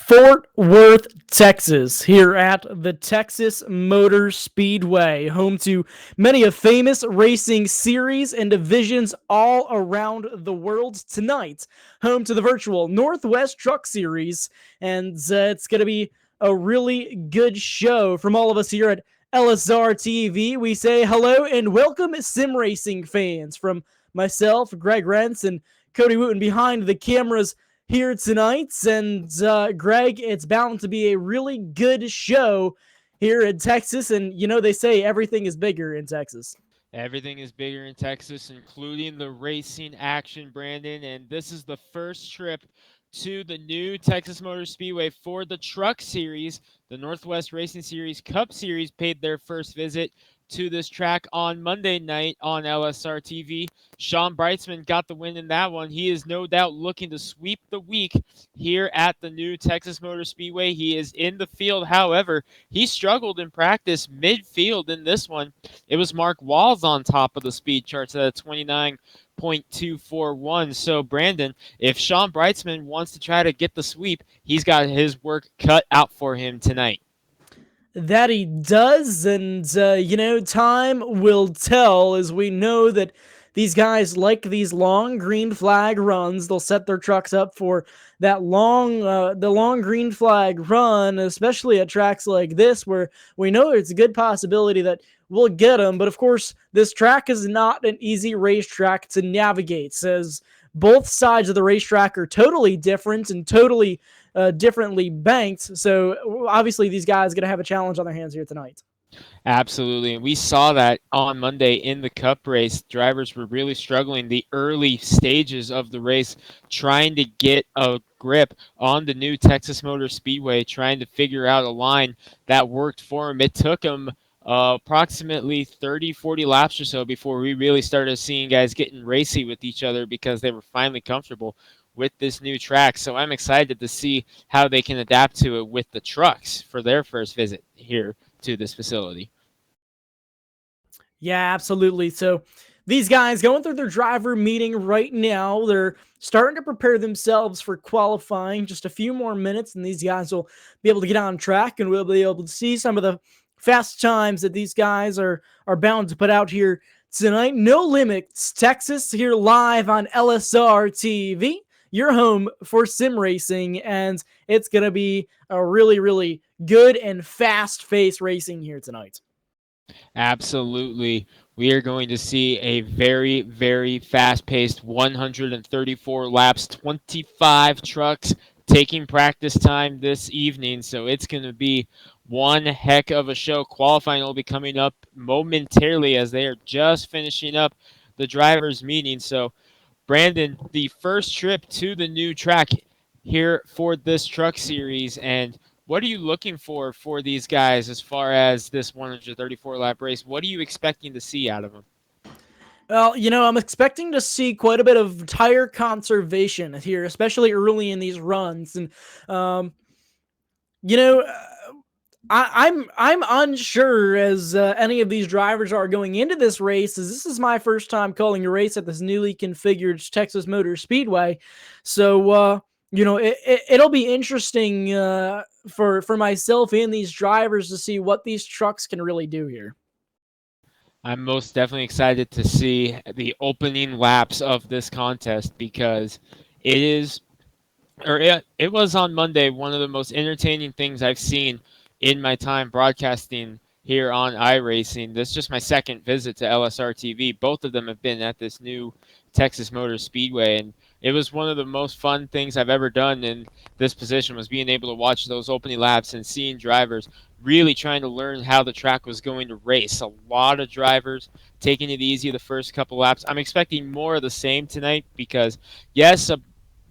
Fort Worth, Texas, here at the Texas Motor Speedway, home to many a famous racing series and divisions all around the world. Tonight, home to the virtual Northwest Truck Series, and it's going to be a really good show from all of us here at LSR TV. We say hello and welcome, sim racing fans, from myself, Greg Rentz, and Cody Wooten behind the cameras here tonight. And Greg, it's bound to be a really good show here in Texas. And you know, they say everything is bigger in Texas. Everything is bigger in Texas, including the racing action, Brandon. And this is the first trip to the new Texas Motor Speedway for the Truck Series. The Northwest Racing Series Cup Series paid their first visit to this track on Monday night on LSR TV. Sean Brightsman got the win in that one. He is no doubt looking to sweep the week here at the new Texas Motor Speedway. He is in the field. However, he struggled in practice midfield in this one. It was Mark Walls on top of the speed charts at a 29.241. So, Brandon, if Sean Brightsman wants to try to get the sweep, he's got his work cut out for him tonight. That he does, and you know, time will tell, as we know that these guys like these long green flag runs. They'll set their trucks up for that the long green flag run, especially at tracks like this, where we know it's a good possibility that we'll get them. But of course, this track is not an easy racetrack to navigate, as both sides of the racetrack are totally different and totally differently banked. So obviously, these guys are going to have a challenge on their hands here tonight. Absolutely. And we saw that on Monday in the Cup race. Drivers were really struggling the early stages of the race, trying to get a grip on the new Texas Motor Speedway, trying to figure out a line that worked for them. It took them approximately 30, 40 laps or so before we really started seeing guys getting racy with each other because they were finally comfortable with this new track. So I'm excited to see how they can adapt to it with the trucks for their first visit here to this facility. Yeah, absolutely. So these guys going through their driver meeting right now. They're starting to prepare themselves for qualifying. Just a few more minutes, and these guys will be able to get on track, and we'll be able to see some of the fast times that these guys are bound to put out here tonight. No Limits Texas here live on LSR TV. Your home for sim racing, and it's going to be a really, really good and fast-paced racing here tonight. Absolutely. We are going to see a very, very fast paced 134 laps, 25 trucks taking practice time this evening. So it's going to be one heck of a show. Qualifying will be coming up momentarily as they are just finishing up the drivers' meeting. So, Brandon, the first trip to the new track here for this truck series, and what are you looking for these guys as far as this 134 lap race? What are you expecting to see out of them? Well, you know, I'm expecting to see quite a bit of tire conservation here, especially early in these runs. And you know, I'm unsure as any of these drivers are going into this race, as this is my first time calling a race at this newly configured Texas Motor Speedway. So you know, it'll be interesting for myself and these drivers to see what these trucks can really do here. I'm most definitely excited to see the opening laps of this contest because it is, it was on Monday, one of the most entertaining things I've seen in my time broadcasting here on iRacing. This is just my second visit to LSR TV. Both of them have been at this new Texas Motor Speedway, and it was one of the most fun things I've ever done in this position was being able to watch those opening laps and seeing drivers really trying to learn how the track was going to race. A lot of drivers taking it easy the first couple laps. I'm expecting more of the same tonight because, yes, a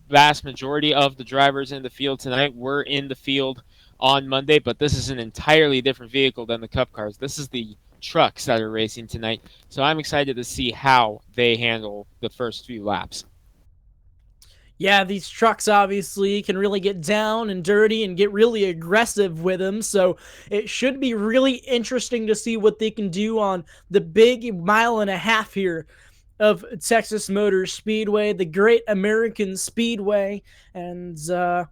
vast majority of the drivers in the field tonight were in the field on Monday, but this is an entirely different vehicle than the Cup cars. This is the trucks that are racing tonight, so I'm excited to see how they handle the first few laps. Yeah, these trucks obviously can really get down and dirty and get really aggressive with them. So it should be really interesting to see what they can do on the big mile and a half here of Texas Motor Speedway, the Great American Speedway. And so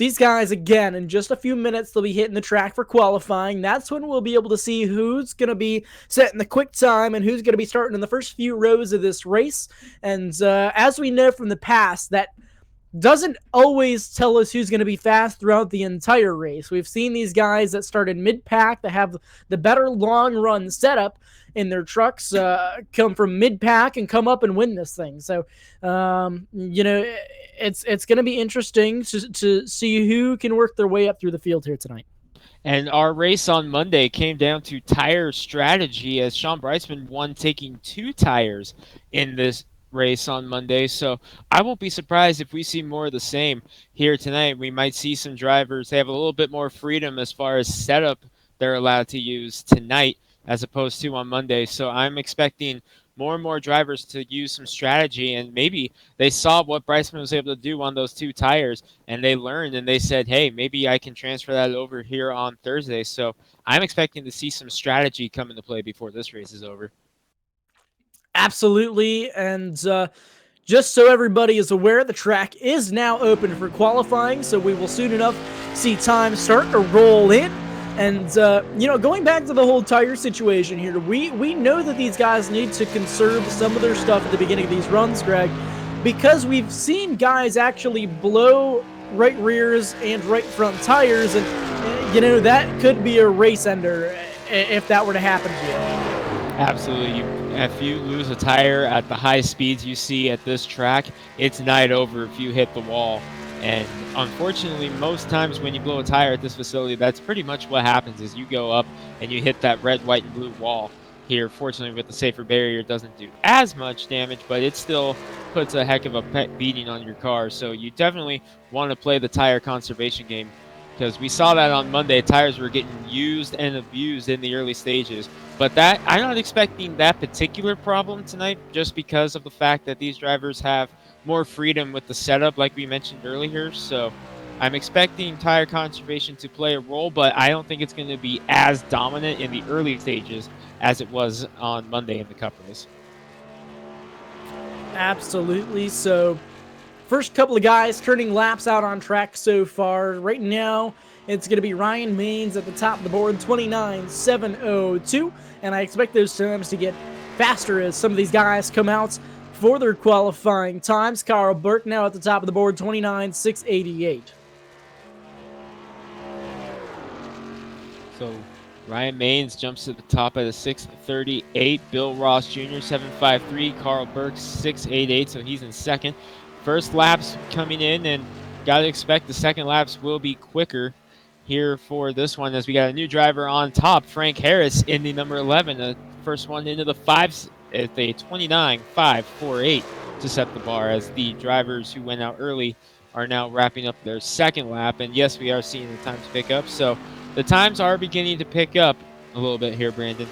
these guys, again, in just a few minutes, they'll be hitting the track for qualifying. That's when we'll be able to see who's going to be setting the quick time and who's going to be starting in the first few rows of this race. And as we know from the past, that doesn't always tell us who's going to be fast throughout the entire race. We've seen these guys that started mid-pack that have the better long-run setup in their trucks come from mid-pack and come up and win this thing. So, it's going to be interesting to see who can work their way up through the field here tonight. And our race on Monday came down to tire strategy as Sean Breitzman won taking 2 tires in this race on Monday. So I won't be surprised if we see more of the same here tonight. We might see some drivers, they have a little bit more freedom as far as setup they're allowed to use tonight as opposed to on Monday. So I'm expecting more and more drivers to use some strategy, and maybe they saw what Breitzman was able to do on those 2 tires and they learned and they said, hey, maybe I can transfer that over here on Thursday. So I'm expecting to see some strategy come into play before this race is over. Absolutely. And just so everybody is aware, the track is now open for qualifying, so we will soon enough see time start to roll in. And, going back to the whole tire situation here, we know that these guys need to conserve some of their stuff at the beginning of these runs, Greg, because we've seen guys actually blow right rears and right front tires, and, that could be a race ender if that were to happen to you. Absolutely. If you lose a tire at the high speeds you see at this track, it's night over if you hit the wall. And unfortunately, most times when you blow a tire at this facility, that's pretty much what happens is you go up and you hit that red, white, and blue wall. Here, fortunately, with the safer barrier, it doesn't do as much damage, but it still puts a heck of a beating on your car. So you definitely want to play the tire conservation game, because we saw that on Monday. Tires were getting used and abused in the early stages. But that I'm not expecting that particular problem tonight, just because of the fact that these drivers have more freedom with the setup, like we mentioned earlier. So I'm expecting tire conservation to play a role, but I don't think it's going to be as dominant in the early stages as it was on Monday in the Cup race. Absolutely. So first couple of guys turning laps out on track so far. Right now, it's going to be Ryan Maines at the top of the board, 29.702. And I expect those times to get faster as some of these guys come out for their qualifying times. Carl Burke now at the top of the board, 29.688. So Ryan Maines jumps to the top at a 6:38. Bill Ross Jr. 7:53. Carl Burke 6:88. So he's in second. First laps coming in, and got to expect the second laps will be quicker here for this one, as we got a new driver on top, Frank Harris in the number 11. The first one into the fives at a 29.548 to set the bar, as the drivers who went out early are now wrapping up their second lap. And yes, we are seeing the times pick up. So the times are beginning to pick up a little bit here, Brandon.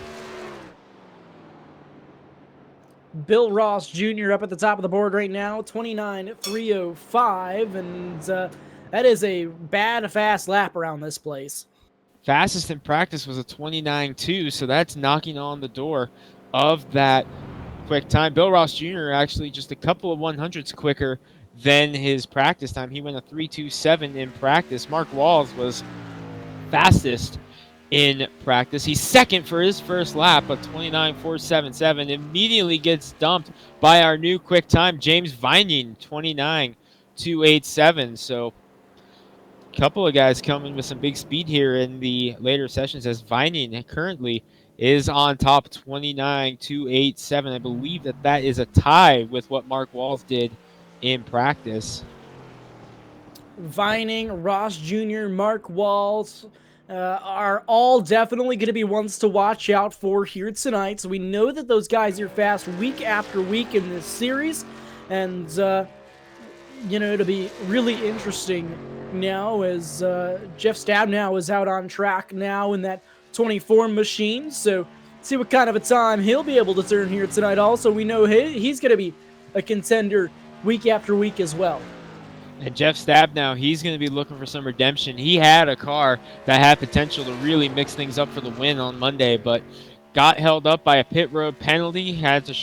Bill Ross Jr. up at the top of the board right now, 29.305, and that is a bad fast lap around this place. Fastest in practice was a 29.2, so that's knocking on the door of that quick time. Bill Ross Jr. actually just a couple of 100s quicker than his practice time. He went a 3.27 in practice. Mark Walls was fastest in practice. He's second for his first lap, a 29.477. Immediately gets dumped by our new quick time, James Vining, 29.287. So a couple of guys coming with some big speed here in the later sessions, as Vining currently is on top, 29.287. I believe that is a tie with what Mark Walls did in practice. Vining, Ross Jr., Mark Walls are all definitely going to be ones to watch out for here tonight. So we know that those guys are fast week after week in this series. And, it'll be really interesting now as Jeff Stabnow is out on track now in that 24 machine. So see what kind of a time he'll be able to turn here tonight. Also, we know he's going to be a contender week after week as well. And Jeff Stabnow, he's going to be looking for some redemption. He had a car that had potential to really mix things up for the win on Monday, but got held up by a pit road penalty, had to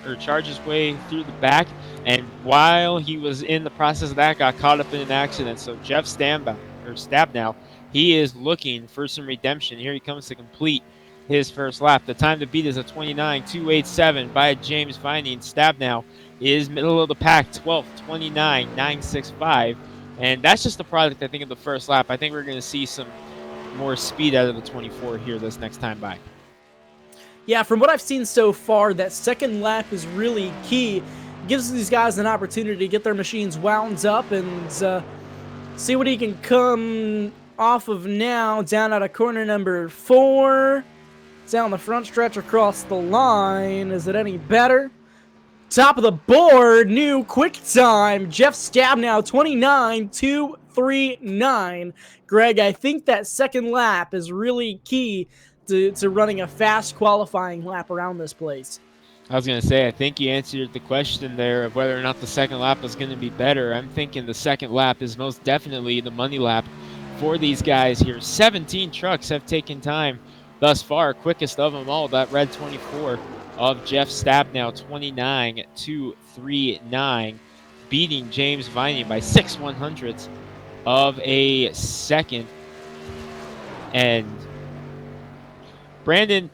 or charge his way through the back, and while he was in the process of that, got caught up in an accident. So Jeff Stabnow, he is looking for some redemption. Here he comes to complete his first lap. The time to beat is a 29.287 by James Vining. Stabnow is middle of the pack, 12th, 29.965. And that's just the product, I think, of the first lap. I think we're going to see some more speed out of the 24 here this next time by. Yeah, from what I've seen so far, that second lap is really key. It gives these guys an opportunity to get their machines wound up and see what he can come off of now. Down out of corner number 4. Down the front stretch across the line. Is it any better? Top of the board, new quick time. Jeff Stabnow, 29.239. Greg, I think that second lap is really key to running a fast qualifying lap around this place. I was going to say, I think you answered the question there of whether or not the second lap is going to be better. I'm thinking the second lap is most definitely the money lap for these guys here. 17 trucks have taken time thus far. Quickest of them all, that red 24 of Jeff Stabnow, 29.239, beating James Vining by 6/100ths of a second. And Brandon,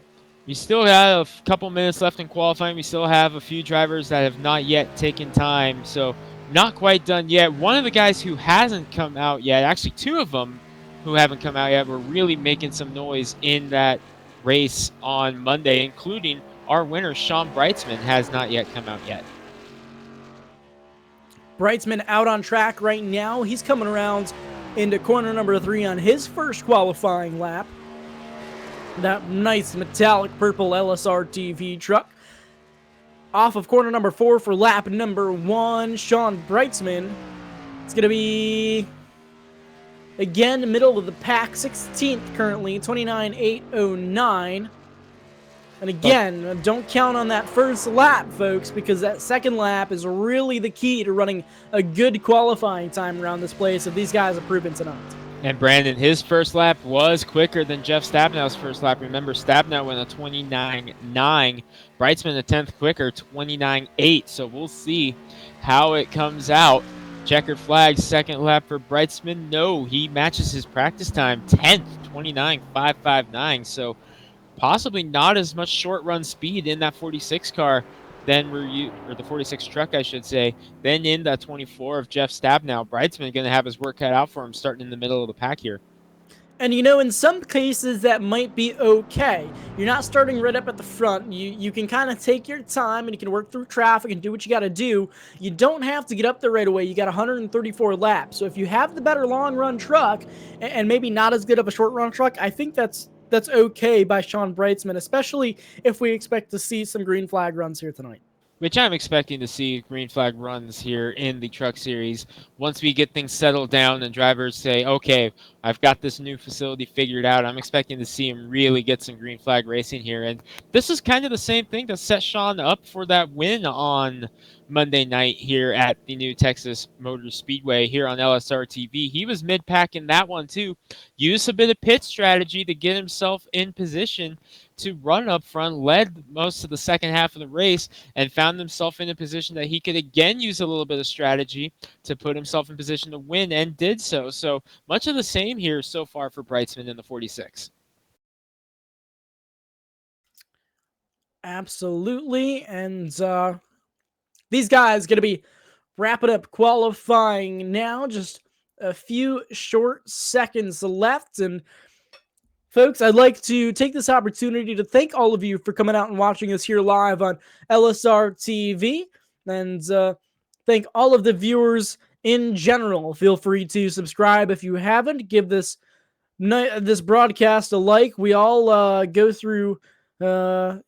we still have a couple minutes left in qualifying. We still have a few drivers that have not yet taken time, so not quite done yet. One of the guys who hasn't come out yet, actually two of them who haven't come out yet, were really making some noise in that race on Monday, including our winner, Sean Brightsman, has not yet come out yet. Brightsman out on track right now. He's coming around into corner number 3 on his first qualifying lap. That nice metallic purple LSR TV truck. Off of corner number 4 for lap number 1, Sean Brightsman. It's going to be, again, middle of the pack, 16th currently, 29.809. And again, don't count on that first lap, folks, because that second lap is really the key to running a good qualifying time around this place, if these guys have proven tonight. And Brandon, his first lap was quicker than Jeff Stabnow's first lap. Remember, Stabnow went a 29.9. Brightsman a 10th quicker, 29.8. So we'll see how it comes out. Checkered flag, second lap for Brightsman. No, he matches his practice time, 10th, 29.559. So possibly not as much short run speed in that 46 car than or the 46 truck, I should say, than in that 24 of Jeff Stabnow. Brightsman going to have his work cut out for him starting in the middle of the pack here. And you know, in some cases that might be okay. You're not starting right up at the front. You can kind of take your time and you can work through traffic and do what you got to do. You don't have to get up there right away. You got 134 laps. So if you have the better long run truck and maybe not as good of a short run truck, I think that's okay by Sean Brightsman, especially if we expect to see some green flag runs here tonight. Which I'm expecting to see green flag runs here in the Truck Series once we get things settled down and drivers say, okay, I've got this new facility figured out. I'm expecting to see him really get some green flag racing here. And this is kind of the same thing that set Sean up for that win on Monday night here at the new Texas Motor Speedway here on LSR TV. He was mid-pack in that one too. Used a bit of pit strategy to get himself in position to run up front, led most of the second half of the race, and found himself in a position that he could again use a little bit of strategy to put himself in position to win, and did so. So much of the same here so far for Brightsman in the 46. Absolutely, and these guys going to be wrapping up qualifying now. Just a few short seconds left, and folks, I'd like to take this opportunity to thank all of you for coming out and watching us here live on LSR TV, and thank all of the viewers in general. Feel free to subscribe if you haven't. Give this broadcast a like. We all go through a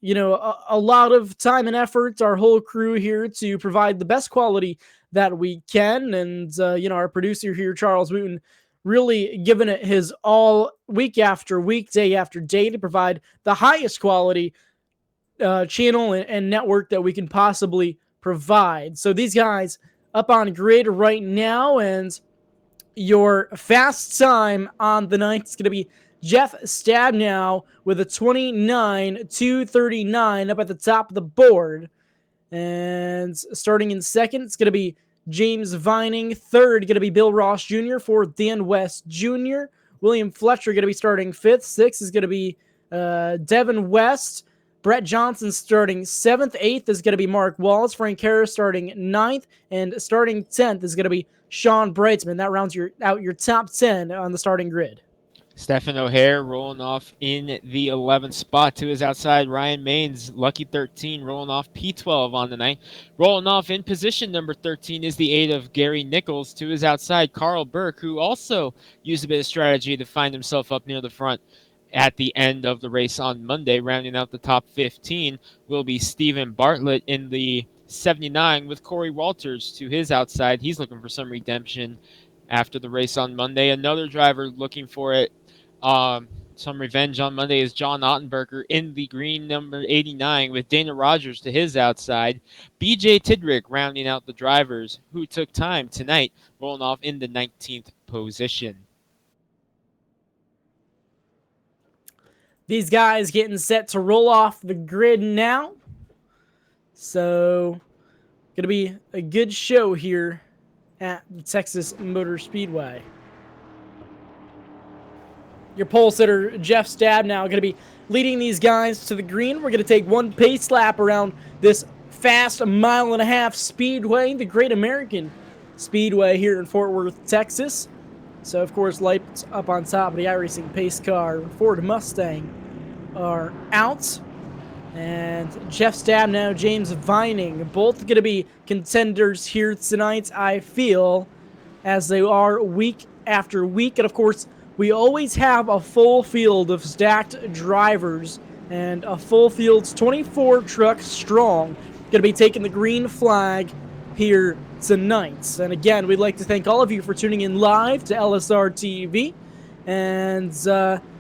lot of time and effort, our whole crew here, to provide the best quality that we can. And our producer here, Charles Wooten, really giving it his all week after week, day after day, to provide the highest quality channel and network that we can possibly provide. So these guys up on grid right now, and your fast time on the night is going to be Jeff Stabnow with a 29.239 up at the top of the board. And starting in second, it's going to be James Vining. Third, going to be Bill Ross Jr. Fourth, Dan West Jr. William Fletcher going to be starting fifth. Sixth is going to be Devin West. Brett Johnson starting seventh. Eighth is going to be Mark Wallace. Frank Harris starting ninth. And starting 10th is going to be Sean Brightsman. That rounds out your top 10 on the starting grid. Stephen O'Hare rolling off in the 11th spot to his outside. Ryan Maines, lucky 13, rolling off P12 on the night. Rolling off in position number 13 is the 8 of Gary Nichols to his outside. Carl Burke, who also used a bit of strategy to find himself up near the front at the end of the race on Monday. Rounding out the top 15 will be Stephen Bartlett in the 79 with Corey Walters to his outside. He's looking for some redemption after the race on Monday. Another driver looking for it. Some revenge on Monday is John Ottenberger in the green number 89 with Dana Rogers to his outside. BJ Tidrick rounding out the drivers who took time tonight, rolling off in the 19th position. These guys getting set to roll off the grid now. So, going to be a good show here at the Texas Motor Speedway. Your pole sitter, Jeff Stabnow, going to be leading these guys to the green. We're going to take one pace lap around this fast 1.5 mile speedway, the Great American Speedway here in Fort Worth, Texas. So, of course, lights up on top of the iRacing pace car Ford Mustang are out. And Jeff Stabnow, James Vining, both going to be contenders here tonight, I feel, as they are week after week. And, of course, we always have a full field of stacked drivers and a full field's 24 trucks strong going to be taking the green flag here tonight. And again, we'd like to thank all of you for tuning in live to LSR TV and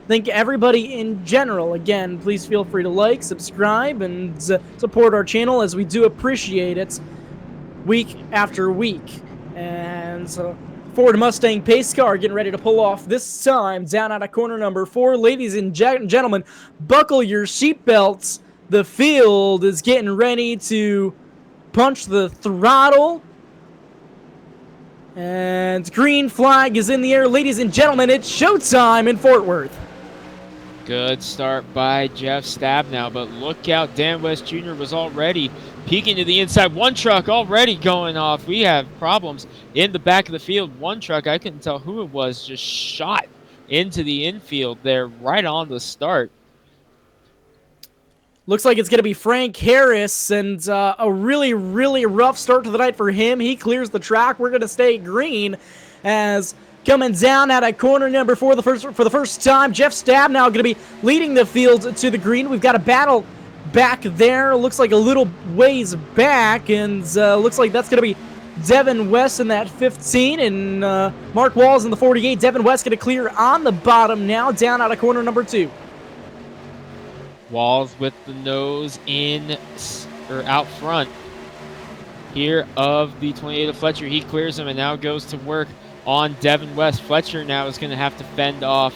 thank everybody in general. Again, please feel free to like, subscribe, and support our channel as we do appreciate it week after week. And Ford Mustang pace car getting ready to pull off this time down out of corner number 4. Ladies and gentlemen, buckle your seatbelts. The field is getting ready to punch the throttle. And green flag is in the air. Ladies and gentlemen, it's showtime in Fort Worth. Good start by Jeff Stabnow, but look out, Dan West Jr. was already peeking to the inside. One truck already going off. We have problems in the back of the field. One truck, I couldn't tell who it was, just shot into the infield there right on the start. Looks like it's going to be Frank Harris, and a really, really rough start to the night for him. He clears the track. We're going to stay green as coming down out of corner number 4 for the first time. Jeff Stabnow going to be leading the field to the green. We've got a battle back there. Looks like a little ways back, and looks like that's going to be Devin West in that 15, and Mark Walls in the 48. Devin West going to clear on the bottom now, down out of corner number 2. Walls with the nose in, or out front here of the 28 of Fletcher. He clears him and now goes to work on Devin West. Fletcher now is going to have to fend off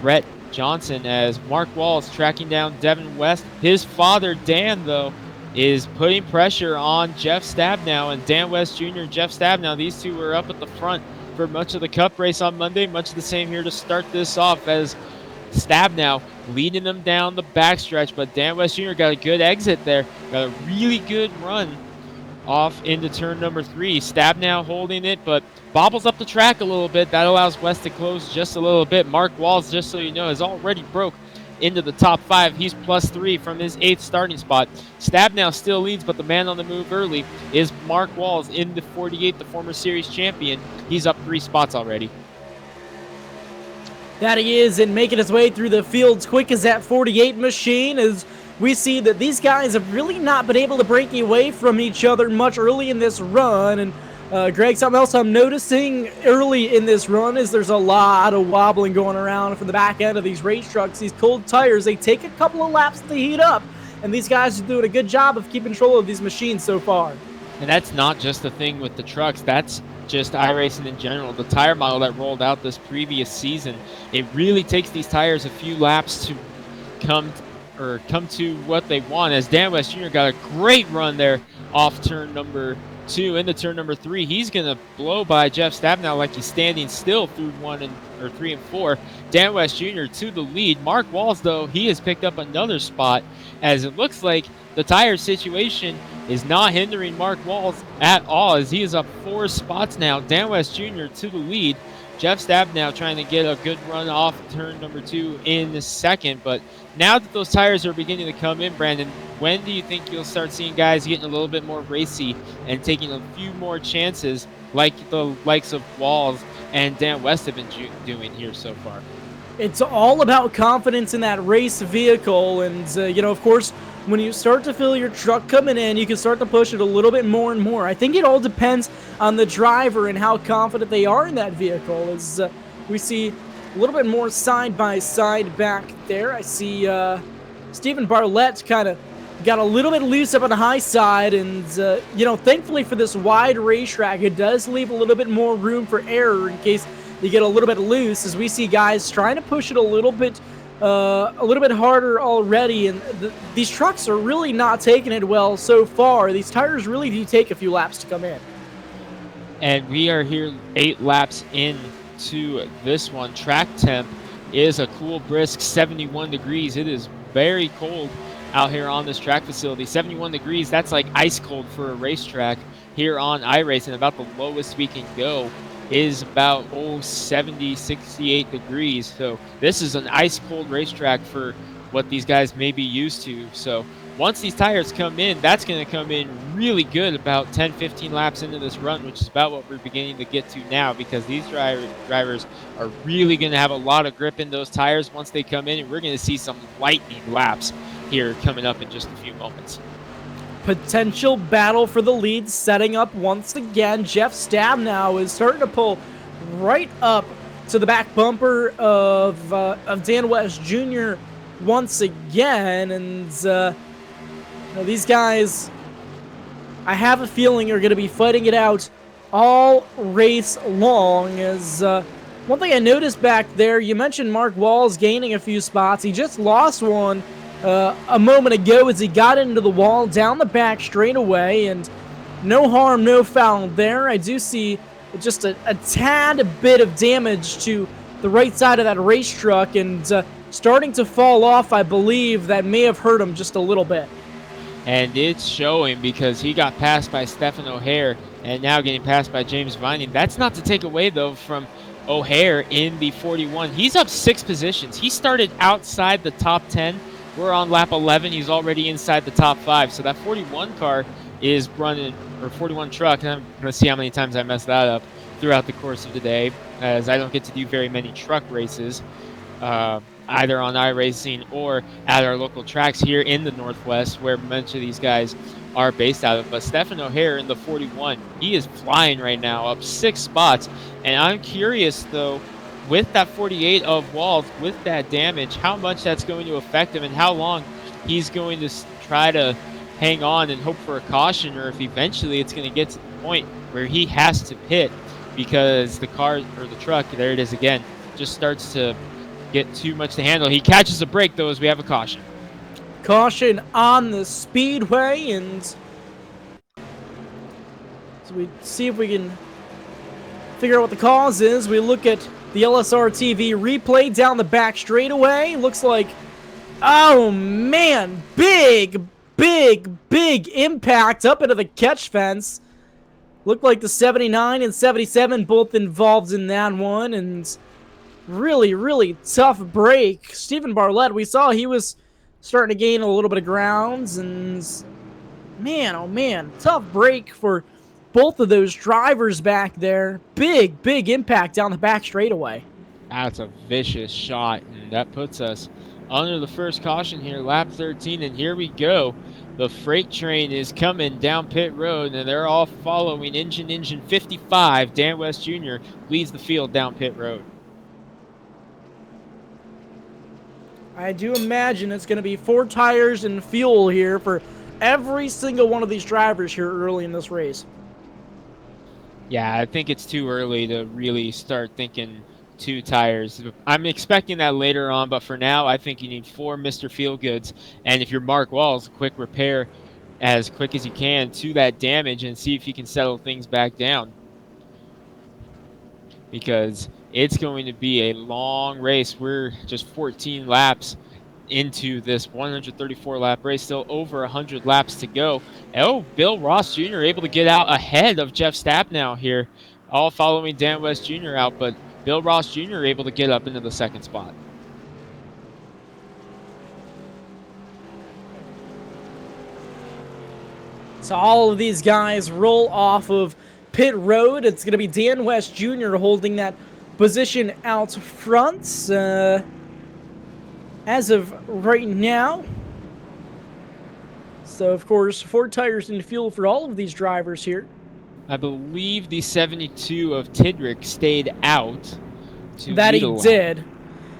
Brett Johnson as Mark Walls tracking down Devin West. His father, Dan, though, is putting pressure on Jeff Stabnow, and Dan West Jr. and Jeff Stabnow, these two were up at the front for much of the Cup race on Monday. Much the same here to start this off as Stabnow leading them down the backstretch, but Dan West Jr. got a good exit there. Got a really good run off into turn number 3. Stabnow holding it, but bobbles up the track a little bit. That allows West to close just a little bit. Mark Walls, just so you know, has already broke into the top 5. He's +3 from his 8th starting spot. Stabnow still leads, but the man on the move early is Mark Walls in the 48, the former series champion. He's up 3 spots already. That he is, and making his way through the field quick as that 48 machine, as we see that these guys have really not been able to break away from each other much early in this run. And Greg, something else I'm noticing early in this run is there's a lot of wobbling going around from the back end of these race trucks. These cold tires, they take a couple of laps to heat up, and these guys are doing a good job of keeping control of these machines so far. And that's not just the thing with the trucks. That's just iRacing in general. The tire model that rolled out this previous season, it really takes these tires a few laps to come or come to what they want, as Dan West Jr. got a great run there off turn number 2 into turn number 3. He's gonna blow by Jeff Stabnow like he's standing still through 3 and 4. Dan West Jr. to the lead. Mark Walls, though, he has picked up another spot, as it looks like the tire situation is not hindering Mark Walls at all, as he is up 4 spots now. Dan West Jr. to the lead. Jeff Stabnow trying to get a good run off turn number 2 in the second. But now that those tires are beginning to come in, Brandon, when do you think you'll start seeing guys getting a little bit more racy and taking a few more chances like the likes of Walls and Dan West have been doing here so far? It's all about confidence in that race vehicle. And, of course, when you start to feel your truck coming in, you can start to push it a little bit more and more. I think it all depends on the driver and how confident they are in that vehicle. As we see a little bit more side by side back there, I see Stephen Bartlett kind of got a little bit loose up on the high side. And, thankfully for this wide racetrack, it does leave a little bit more room for error in case you get a little bit loose, as we see guys trying to push it a little bit harder already. And these trucks are really not taking it well so far. These tires really do take a few laps to come in. And we are here 8 laps into this one. Track temp is a cool, brisk 71 degrees. It is very cold out here on this track facility. 71 degrees, that's like ice cold for a racetrack here on iRacing. About the lowest we can go is about 70, 68 degrees. So this is an ice cold racetrack for what these guys may be used to. So once these tires come in, that's going to come in really good about 10, 15 laps into this run, which is about what we're beginning to get to now, because these drivers are really going to have a lot of grip in those tires once they come in, and we're going to see some lightning laps here coming up in just a few moments. Potential battle for the lead setting up once again. Jeff Stabnow is starting to pull right up to the back bumper of Dan West Jr. once again. And these guys, I have a feeling, are going to be fighting it out all race long. As one thing I noticed back there, you mentioned Mark Walls gaining a few spots. He just lost one a moment ago as he got into the wall down the back straightaway, and no harm, no foul there. I do see just a tad bit of damage to the right side of that race truck, and starting to fall off, I believe. That may have hurt him just a little bit. And it's showing, because he got passed by Stephen O'Hare and now getting passed by James Vining. That's not to take away, though, from O'Hare in the 41. He's up 6 positions. He started outside the top 10. We're on lap 11. He's already inside the top 5. So that 41 car is running, or 41 truck. And I'm going to see how many times I mess that up throughout the course of the day, as I don't get to do very many truck races, either on iRacing or at our local tracks here in the Northwest, where much of these guys are based out of. But Stephen O'Hare in the 41, he is flying right now, up 6 spots. And I'm curious, though, with that 48 of Walls, with that damage, how much that's going to affect him and how long he's going to try to hang on and hope for a caution, or if eventually it's going to get to the point where he has to pit because the car, or the truck, there it is again, just starts to get too much to handle. He catches a break, though, as we have a caution. Caution on the speedway, and so we see if we can figure out what the cause is. We look at the LSR TV replay down the back straightaway. Looks like, oh man, big impact up into the catch fence. Looked like the 79 and 77 both involved in that one, and really tough break. Stephen Bartlett, we saw he was starting to gain a little bit of grounds, and man, oh man, tough break for both of those drivers back there. Big impact down the back straightaway. That's a vicious shot, and that puts us under the first caution here, lap 13, and here we go. The freight train is coming down pit road, and they're all following engine 55. Dan West Jr. leads the field down pit road. I do imagine it's going to be 4 tires and fuel here for every single one of these drivers here early in this race. Yeah, I think it's too early to really start thinking two tires. I'm expecting that later on, but for now, I think you need four Mr. Feelgoods. And if you're Mark Walls, quick repair as quick as you can to that damage and see if you can settle things back down, because it's going to be a long race. We're just 14 laps into this 134 lap race, still over 100 laps to go. Oh, Bill Ross Jr. able to get out ahead of Jeff Stapnow here, all following Dan West Jr. out, but Bill Ross Jr. able to get up into the second spot. So all of these guys roll off of pit road. It's going to be Dan West Jr. holding that position out front as of right now. So, of course, 4 tires in fuel for all of these drivers here. I believe the 72 of Tidrick stayed out. That he did.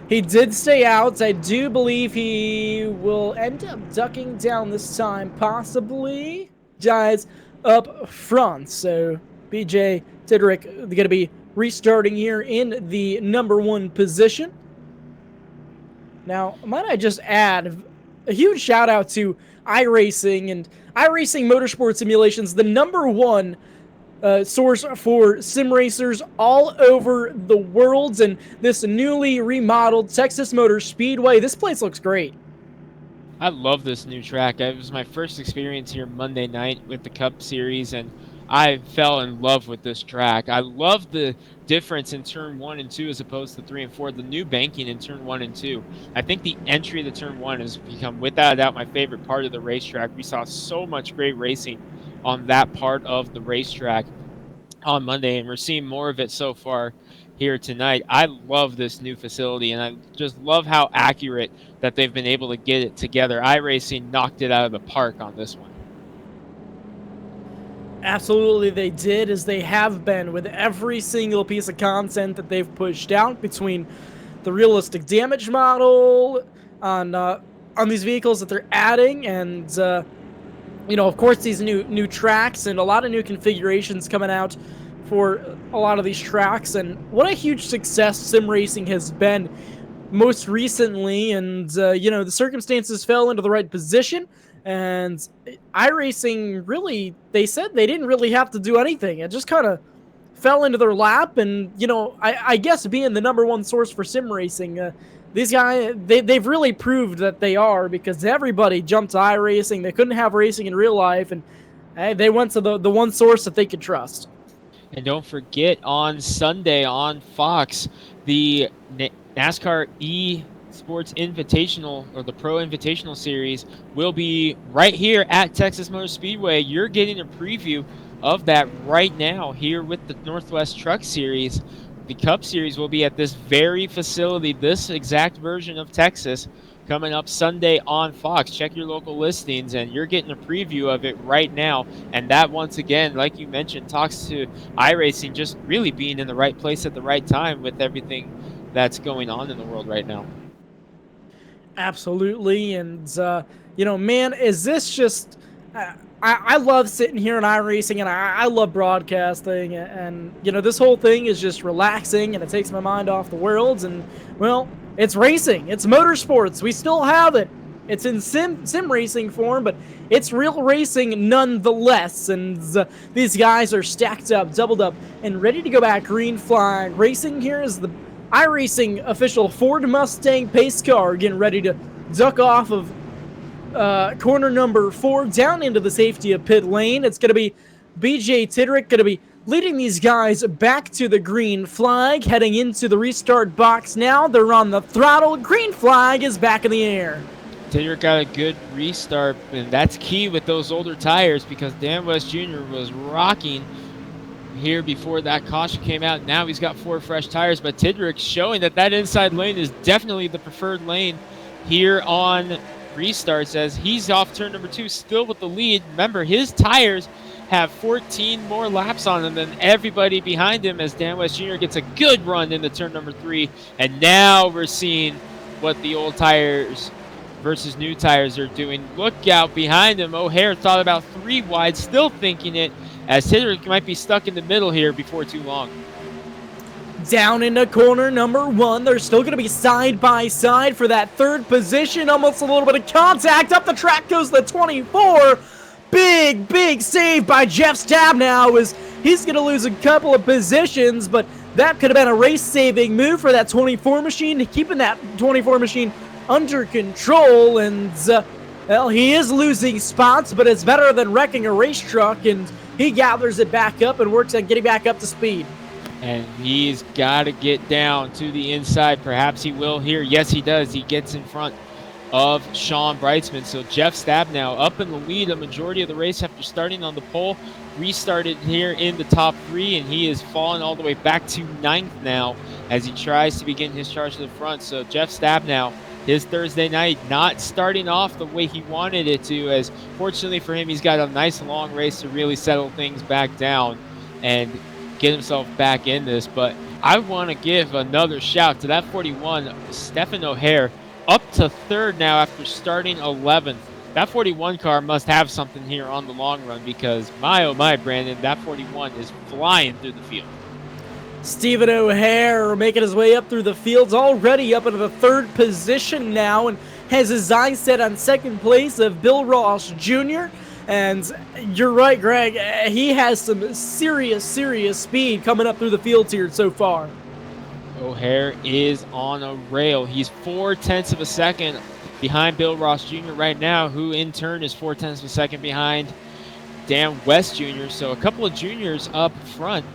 He did stay out. I do believe he will end up ducking down this time, possibly. Guys up front. So BJ Tidrick going to be restarting here in the number 1 position. Now, might I just add a huge shout out to iRacing and iRacing Motorsport Simulations, the number 1 source for sim racers all over the world, and this newly remodeled Texas Motor Speedway. This place looks great. I love this new track. It was my first experience here Monday night with the Cup Series, and I fell in love with this track. I love the difference in turn 1 and 2 as opposed to 3 and 4, the new banking in turn 1 and 2. I think the entry to turn 1 has become, without a doubt, my favorite part of the racetrack. We saw so much great racing on that part of the racetrack on Monday, and we're seeing more of it so far here tonight. I love this new facility, and I just love how accurate that they've been able to get it together. iRacing knocked it out of the park on this one. Absolutely, they did, as they have been with every single piece of content that they've pushed out, between the realistic damage model on these vehicles that they're adding, and you know, of course, these new tracks and a lot of new configurations coming out for a lot of these tracks. And what a huge success sim racing has been most recently. And you know, the circumstances fell into the right position, and iRacing really, they said they didn't really have to do anything. It just kind of fell into their lap. And you know, I guess being the number 1 source for sim racing, these guys, they've really proved that they are, because everybody jumped to iRacing. They couldn't have racing in real life, and they went to the one source that they could trust. And don't forget, on Sunday on Fox, the NASCAR Sports Invitational, or the Pro Invitational Series, will be right here at Texas Motor Speedway. You're getting a preview of that right now here with the Northwest Truck Series. The Cup Series will be at this very facility, this exact version of Texas, coming up Sunday on Fox. Check your local listings, and you're getting a preview of it right now. And that, once again, like you mentioned, talks to iRacing just really being in the right place at the right time with everything that's going on in the world right now. Absolutely. And you know, man, is this just I love sitting here in iRacing, and I love broadcasting, and you know, this whole thing is just relaxing, and it takes my mind off the world. And well, it's racing, it's motorsports, we still have it. It's in sim racing form, but it's real racing nonetheless. And these guys are stacked up, doubled up, and ready to go back green flag. Racing here is the iRacing official Ford Mustang pace car, getting ready to duck off of corner number 4 down into the safety of pit lane. It's going to be BJ Tidrick going to be leading these guys back to the green flag, heading into the restart box now. They're on the throttle. Green flag is back in the air. Tidrick got a good restart, and that's key with those older tires, because Dan West Jr. was rocking here before that caution came out. Now he's got 4 fresh tires, but Tidrick showing that inside lane is definitely the preferred lane here on restarts, as he's off turn number 2 still with the lead. Remember, his tires have 14 more laps on them than everybody behind him, as Dan West Jr. gets a good run into turn number 3. And now we're seeing what the old tires versus new tires are doing. Look out behind him. O'Hare thought about 3 wide, still thinking it, as Tidrick might be stuck in the middle here before too long. Down into corner number 1. They're still going to be side by side for that third position. Almost a little bit of contact. Up the track goes the 24. Big save by Jeff Stabnow, as he's going to lose a couple of positions, but that could have been a race-saving move for that 24 machine, keeping that 24 machine under control. And, well, he is losing spots, but it's better than wrecking a race truck, and he gathers it back up and works on getting back up to speed. And he's got to get down to the inside. Perhaps he will here. Yes, he does. He gets in front of Sean Brightsman. So Jeff Stabnow up in the lead a majority of the race after starting on the pole. Restarted here in the top 3, and he is fallen all the way back to 9th now as he tries to begin his charge to the front. So Jeff Stabnow, his Thursday night not starting off the way he wanted it to, as fortunately for him, he's got a nice long race to really settle things back down and get himself back in this. But I want to give another shout to that 41, Stephen O'Hare, up to 3rd now after starting 11th. That 41 car must have something here on the long run, because my oh my, Brandon, that 41 is flying through the field. Stephen O'Hare making his way up through the fields, already up into the 3rd position now, and has his eyes set on 2nd place of Bill Ross Jr. And you're right, Greg, he has some serious speed coming up through the fields here so far. O'Hare is on a rail. He's 0.4 of a second behind Bill Ross Jr. right now, who in turn is 0.4 of a second behind Dan West Jr. So a couple of juniors up front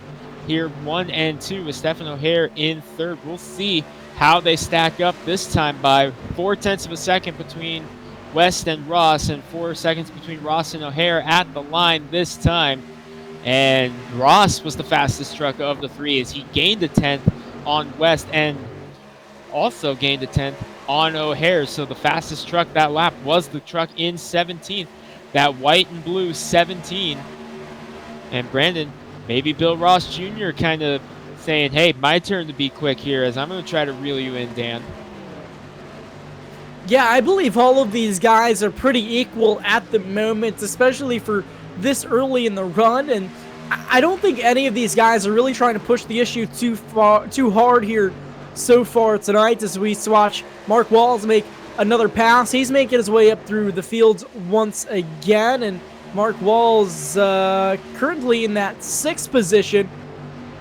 here, 1 and 2, with Stephen O'Hare in 3rd. We'll see how they stack up this time by 0.4 of a second between West and Ross, and 4 seconds between Ross and O'Hare at the line this time. And Ross was the fastest truck of the 3 as he gained a 10th on West and also gained a 10th on O'Hare. So the fastest truck that lap was the truck in 17th, that white and blue 17. And Brandon, maybe Bill Ross Jr. kind of saying, hey, my turn to be quick here, as I'm going to try to reel you in, Dan. Yeah, I believe all of these guys are pretty equal at the moment, especially for this early in the run. And I don't think any of these guys are really trying to push the issue too hard here so far tonight, as we watch Mark Walls make another pass. He's making his way up through the fields once again, and Mark Walls currently in that 6th position,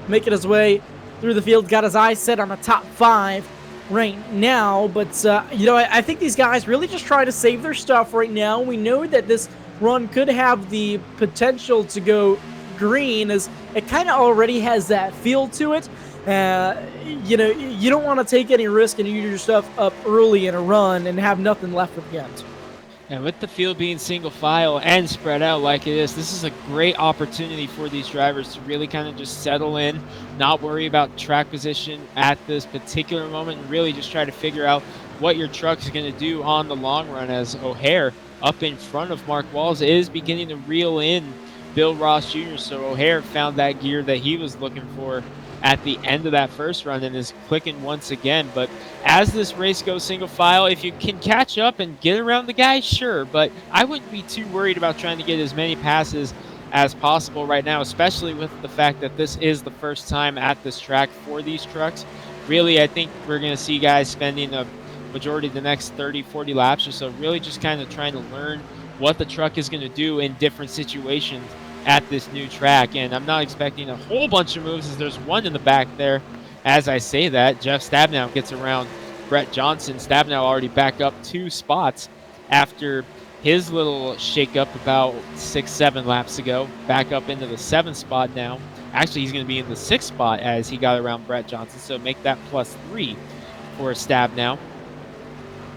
making his way through the field, got his eyes set on the top 5 right now. But you know, I think these guys really just try to save their stuff right now. We know that this run could have the potential to go green, as it kind of already has that feel to it. You know, you don't want to take any risk and use your stuff up early in a run and have nothing left at the end. And with the field being single file and spread out like it is, this is a great opportunity for these drivers to really kind of just settle in, not worry about track position at this particular moment, and really just try to figure out what your truck is going to do on the long run, as O'Hare up in front of Mark Walls is beginning to reel in Bill Ross Jr. So O'Hare found that gear that he was looking for at the end of that first run and is clicking once again. But as this race goes single file, if you can catch up and get around the guy, sure, but I wouldn't be too worried about trying to get as many passes as possible right now, especially with the fact that this is the first time at this track for these trucks. Really, I think we're going to see guys spending a majority of the next 30-40 laps or so really just kind of trying to learn what the truck is going to do in different situations at this new track. And I'm not expecting a whole bunch of moves, as there's one in the back there. As I say that, Jeff Stabnow gets around Brett Johnson. Stabnow already back up 2 spots after his little shake-up about 6-7 laps ago. Back up into the 7th spot now. Actually, he's going to be in the 6th spot as he got around Brett Johnson, so make that +3 for Stabnow.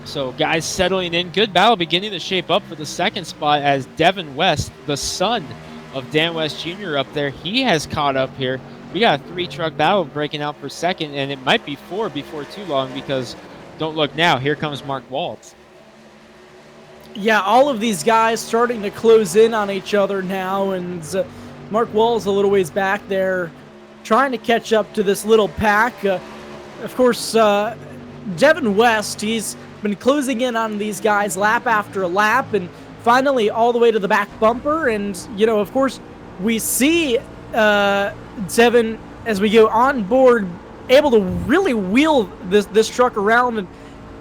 So guys settling in. Good battle beginning to shape up for the 2nd spot, as Devin West, the son of Dan West Jr. up there, he has caught up here. We got a 3-truck battle breaking out for 2nd, and it might be 4 before too long, because don't look now, here comes Mark Waltz. Yeah, all of these guys starting to close in on each other now, and Mark Wall's a little ways back there trying to catch up to this little pack. Of course, Devin West, he's been closing in on these guys lap after lap, and finally all the way to the back bumper. And, you know, of course, we see Devin, as we go on board able to really wheel this truck around. And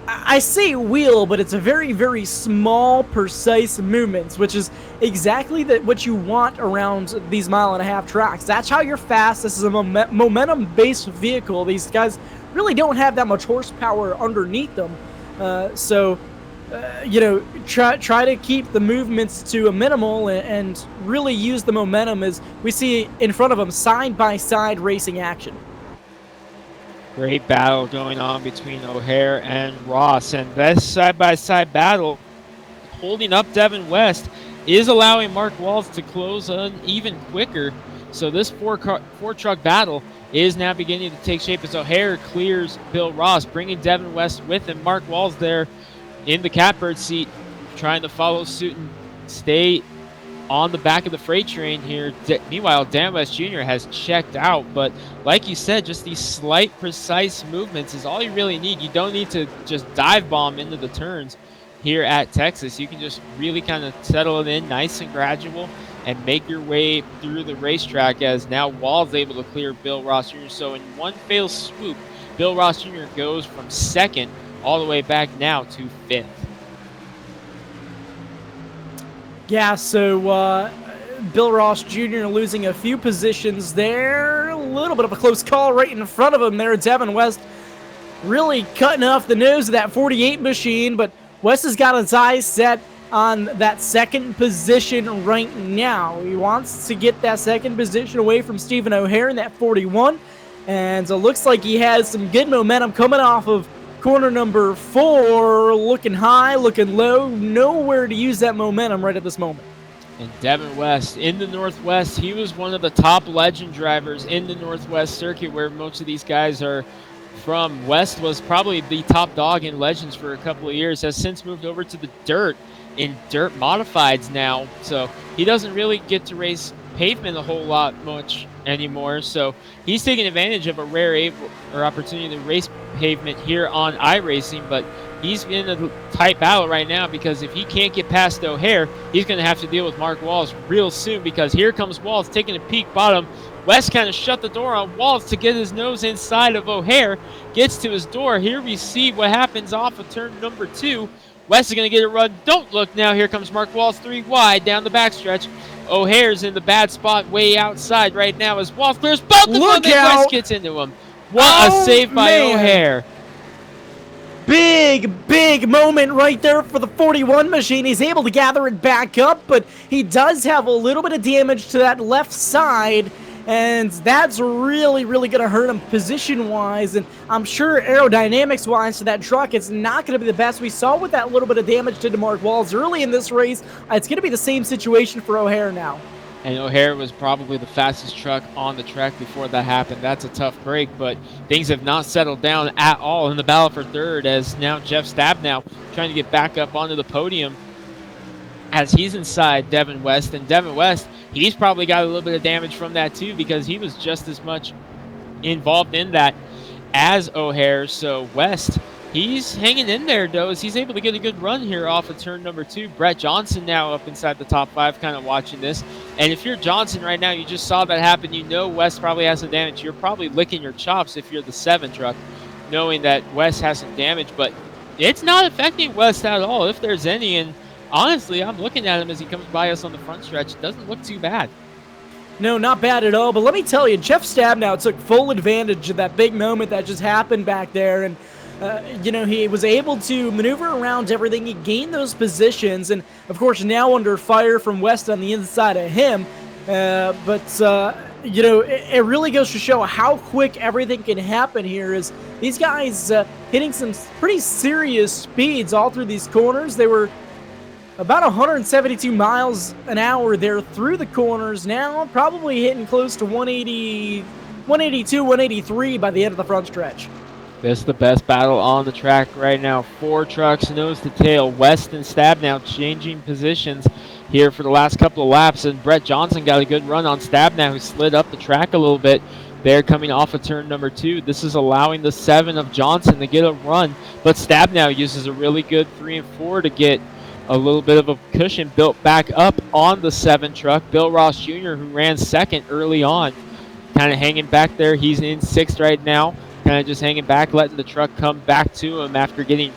I say wheel, but it's a very, very small, precise movements, which is exactly what you want around these mile-and-a-half tracks. That's how you're fast. This is a momentum-based vehicle. These guys really don't have that much horsepower underneath them. Try to keep the movements to a minimal and really use the momentum as we see in front of them side-by-side racing action. Great battle going on between O'Hare and Ross, and this side-by-side battle holding up Devin West is allowing Mark Walls to close on even quicker. So this four-truck battle is now beginning to take shape as O'Hare clears Bill Ross, bringing Devin West with him. Mark Walls there in the catbird seat, trying to follow suit and stay on the back of the freight train here. Meanwhile, Dan West Jr. has checked out, but like you said, just these slight, precise movements is all you really need. You don't need to just dive bomb into the turns here at Texas. You can just really kind of settle it in nice and gradual and make your way through the racetrack, as now Wall's able to clear Bill Ross Jr. So in one fail swoop, Bill Ross Jr. goes from second all the way back now to fifth. Yeah, so Bill Ross Jr. losing a few positions there. A little bit of a close call right in front of him there. Devin West really cutting off the nose of that 48 machine, but West has got his eyes set on that second position right now. He wants to get that second position away from Stephen O'Hare in that 41, and it looks like he has some good momentum coming off of corner number 4, looking high, looking low, nowhere to use that momentum right at this moment. And Devin West in the Northwest, he was one of the top legend drivers in the Northwest circuit where most of these guys are from. West was probably the top dog in Legends for a couple of years, has since moved over to the dirt in dirt modifieds now, so he doesn't really get to race pavement a whole lot much anymore, so he's taking advantage of a rare opportunity to race pavement here on iRacing. But he's in a tight battle right now, because if he can't get past O'Hare, he's going to have to deal with Mark Walls real soon, because here comes Walls taking a peek bottom. West kind of shut the door on Walls to get his nose inside of O'Hare, gets to his door. Here we see what happens off of turn number 2. West is going to get a run. Don't look now. Here comes Mark Walls 3 wide down the backstretch. O'Hare's in the bad spot way outside right now as Walls clears both of them, and West gets into him. What a save by O'Hare. Big moment right there for the 41 machine. He's able to gather it back up, but he does have a little bit of damage to that left side, and that's really going to hurt him position-wise, and I'm sure aerodynamics-wise to that truck, it's not going to be the best. We saw with that little bit of damage to Mark Walls early in this race. It's going to be the same situation for O'Hare now. And O'Hare was probably the fastest truck on the track before that happened. That's a tough break, but things have not settled down at all in the battle for third, as now Jeff Stabnow trying to get back up onto the podium as he's inside Devin West. And Devin West, he's probably got a little bit of damage from that too, because he was just as much involved in that as O'Hare. So West, he's hanging in there, though, as he's able to get a good run here off of turn number 2. Brett Johnson now up inside the top 5, kind of watching this. And if you're Johnson right now, you just saw that happen, you know West probably has some damage. You're probably licking your chops if you're the 7 truck, knowing that West has some damage. But it's not affecting West at all, if there's any. And honestly, I'm looking at him as he comes by us on the front stretch. It doesn't look too bad. No, not bad at all. But let me tell you, Jeff Stabnow took full advantage of that big moment that just happened back there. And he was able to maneuver around everything. He gained those positions, and of course now under fire from West on the inside of him. It really goes to show how quick everything can happen here. Is these guys hitting some pretty serious speeds all through these corners. They were about 172 miles an hour there through the corners. Now probably hitting close to 180, 182, 183 by the end of the front stretch. This is the best battle on the track right now. 4 trucks nose to tail. West and Stabnow changing positions here for the last couple of laps, and Brett Johnson got a good run on Stabnow, who slid up the track a little bit there coming off of turn number 2. This is allowing the 7 of Johnson to get a run, but Stabnow uses a really good 3 and 4 to get a little bit of a cushion built back up on the 7 truck. Bill Ross Jr., who ran second early on, kind of hanging back there. He's in 6th right now. kind of just hanging back, letting the truck come back to him after getting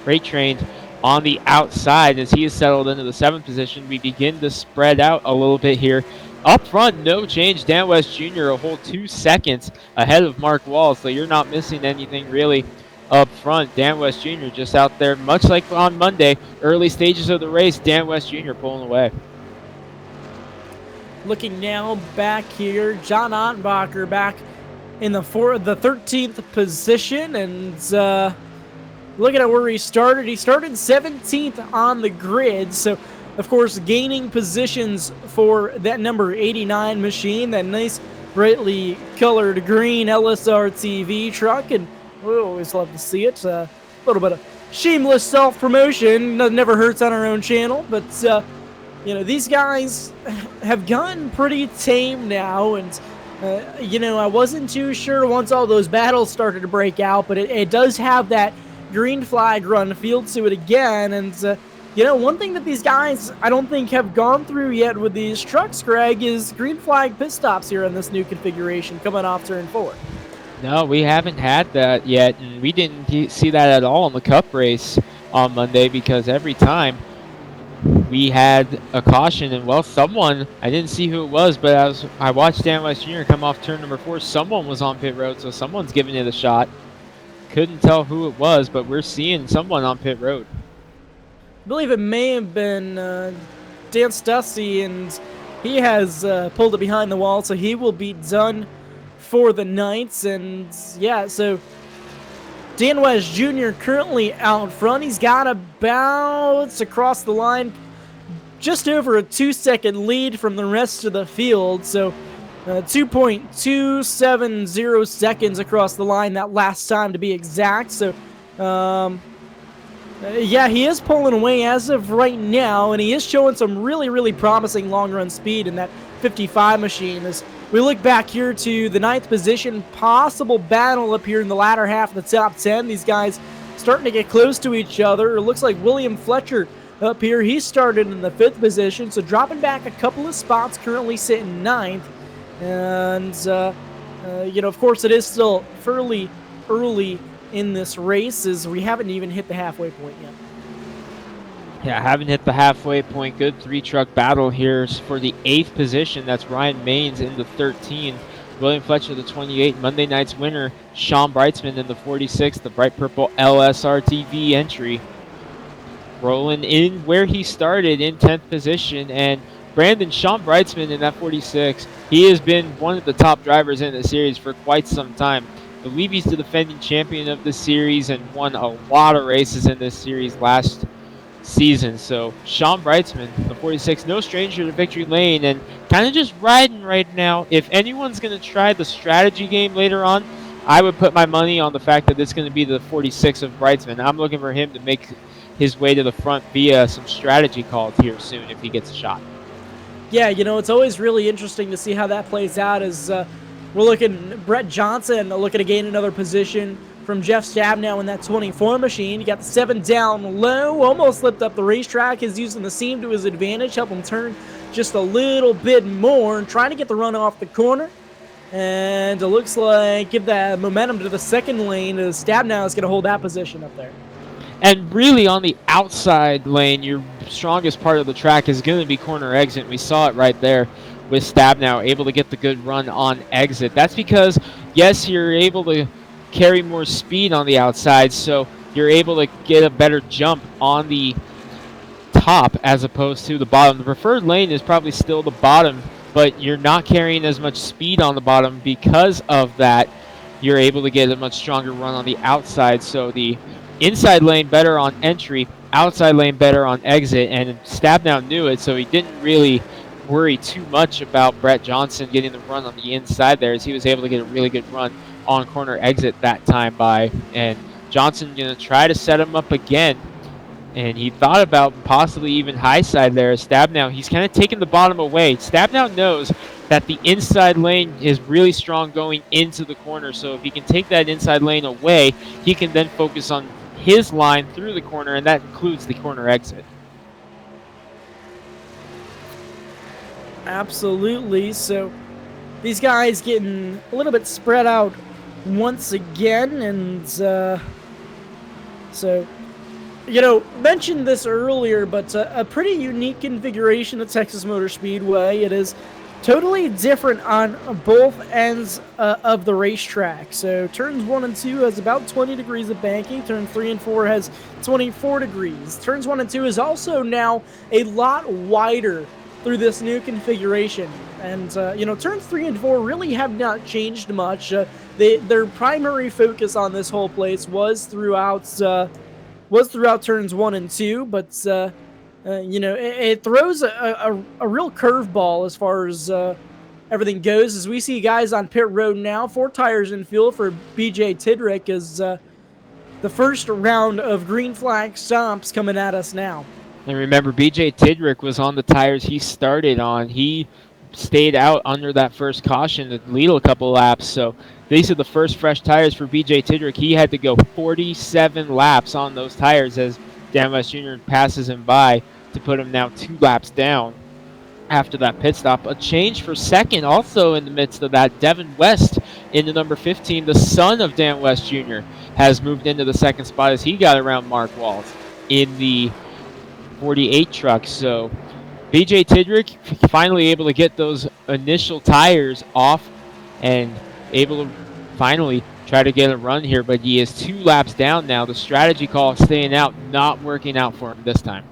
freight trained on the outside. As he is settled into the 7th position, we begin to spread out a little bit here. Up front, no change. Dan West Jr. a whole 2 seconds ahead of Mark Wall, so you're not missing anything really up front. Dan West Jr. just out there, much like on Monday, early stages of the race, Dan West Jr. pulling away. Looking now back here, John Ottenbacher back in the 13th position, and looking at where he started 17th on the grid, so of course gaining positions for that number 89 machine, that nice brightly colored green LSR TV truck, and we always love to see it. A little bit of shameless self-promotion, never hurts on our own channel, but you know, these guys have gotten pretty tame now, and you know, I wasn't too sure once all those battles started to break out, but it does have that green flag run feel to it again. And you know, one thing that these guys I don't think have gone through yet with these trucks, Greg, is green flag pit stops here in this new configuration coming off turn 4. No, we haven't had that yet, and we didn't see that at all in the Cup race on Monday, because every time we had a caution, and well, someone, I didn't see who it was, but as I watched Dan West Jr. come off turn number 4, someone was on pit road, so someone's giving it a shot. Couldn't tell who it was, but we're seeing someone on pit road. I believe it may have been Dan Stussy, and he has pulled it behind the wall, so he will be done for the Knights. And yeah, so Dan West Jr. currently out front. He's got about across the line just over a 2-second lead from the rest of the field. So 2.270 seconds across the line that last time, to be exact. So yeah, he is pulling away as of right now, and he is showing some really promising long run speed in that 55 machine. As we look back here to the 9th position, possible battle up here in the latter half of the top 10. These guys starting to get close to each other. It looks like William Fletcher up here, he started in the 5th position, so dropping back a couple of spots, currently sitting 9th. And you know, of course, it is still fairly early in this race, as we haven't even hit the halfway point yet. Yeah, haven't hit the halfway point. Good 3-truck battle here for the 8th position. That's Ryan Maines in the 13. William Fletcher, the 28. Monday night's winner, Sean Brightsman in the 46. The bright purple LSR TV entry. Rolling in where he started in 10th position. And Sean Brightsman in that 46. He has been one of the top drivers in the series for quite some time. I believe he's the defending champion of the series and won a lot of races in this series last season. So Sean Brightsman, the 46, no stranger to victory lane, and kind of just riding right now. If anyone's going to try the strategy game later on, I would put my money on the fact that it's going to be the 46 of Brightsman. I'm looking for him to make his way to the front via some strategy calls here soon if he gets a shot. Yeah, you know, it's always really interesting to see how that plays out, as we're looking Brett Johnson looking to gain another position from Jeff Stabnow in that 24 machine. You got the 7 down low, almost slipped up the racetrack. He's using the seam to his advantage, help him turn just a little bit more and trying to get the run off the corner. And it looks like give that momentum to the 2nd lane, as Stabnow is going to hold that position up there. And really on the outside lane, your strongest part of the track is going to be corner exit. We saw it right there with Stabnow, able to get the good run on exit. That's because, yes, you're able to carry more speed on the outside, so you're able to get a better jump on the top as opposed to the bottom. The preferred lane is probably still the bottom, but you're not carrying as much speed on the bottom. Because of that, you're able to get a much stronger run on the outside. So the inside lane better on entry, outside lane better on exit, and Stabnow knew it, so he didn't really worry too much about Brett Johnson getting the run on the inside there, as he was able to get a really good run on corner exit that time by. And Johnson going to try to set him up again, and he thought about possibly even high side there. Stabnow, he's kind of taking the bottom away. Stabnow knows that the inside lane is really strong going into the corner, so if he can take that inside lane away, he can then focus on his line through the corner, and that includes the corner exit. Absolutely. So these guys getting a little bit spread out once again, and so mentioned this earlier, but a pretty unique configuration of Texas Motor Speedway. It is totally different on both ends of the racetrack. So turns 1 and 2 has about 20 degrees of banking. Turn 3 and 4 has 24 degrees. Turns 1 and 2 is also now a lot wider through this new configuration. And, turns 3 and 4 really have not changed much. Their primary focus on this whole place was throughout turns 1 and 2, but it throws a real curveball as far as everything goes. As we see guys on pit road now, 4 tires in fuel for BJ Tidrick as the first round of green flag stops coming at us now. And remember, BJ Tidrick was on the tires he started on. He stayed out under that first caution to lead a couple laps. So these are the first fresh tires for BJ Tidrick. He had to go 47 laps on those tires as Dan West Jr. passes him by to put him now 2 laps down after that pit stop. A change for second also in the midst of that. Devin West into number 15, the son of Dan West Jr., has moved into the second spot as he got around Mark Walls in the 48 truck. So BJ Tidrick finally able to get those initial tires off and able to finally try to get a run here, but he is 2 laps down now. The strategy call staying out not working out for him this time.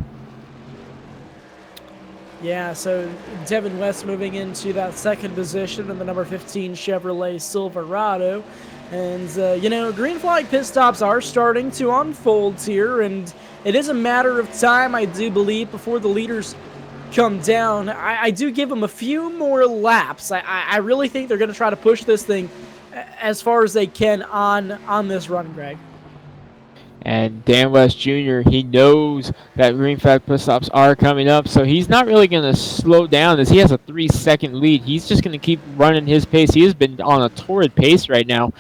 Yeah, so Devin West moving into that second position in the number 15 Chevrolet Silverado. And, green flag pit stops are starting to unfold here, and it is a matter of time, I do believe, before the leaders come down. I do give them a few more laps. I really think they're going to try to push this thing as far as they can on this run, Greg. And Dan West Jr., he knows that green flag pit stops are coming up, so he's not really going to slow down as he has a 3-second lead. He's just going to keep running his pace. He has been on a torrid pace right now,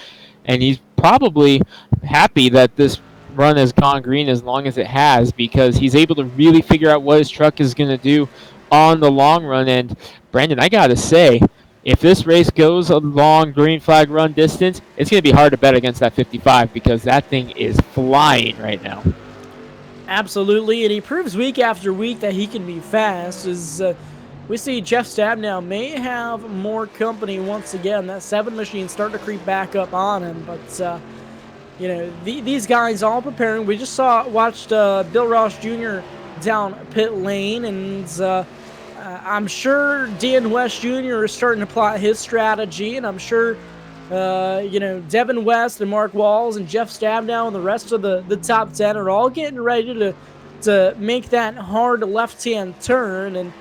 and he's probably happy that this run has gone green as long as it has, because he's able to really figure out what his truck is going to do on the long run. And Brandon, I got to say, if this race goes a long green flag run distance, it's going to be hard to bet against that 55 because that thing is flying right now. Absolutely, and he proves week after week that he can be fast. As we see Jeff Stabnow may have more company once again. That 7 machine starting to creep back up on him, but these guys all preparing. We just watched Bill Ross Jr. down pit lane, and I'm sure Dan West Jr. is starting to plot his strategy, and I'm sure, Devin West and Mark Walls and Jeff Stabnow and the rest of the top 10 are all getting ready to make that hard left-hand turn. And,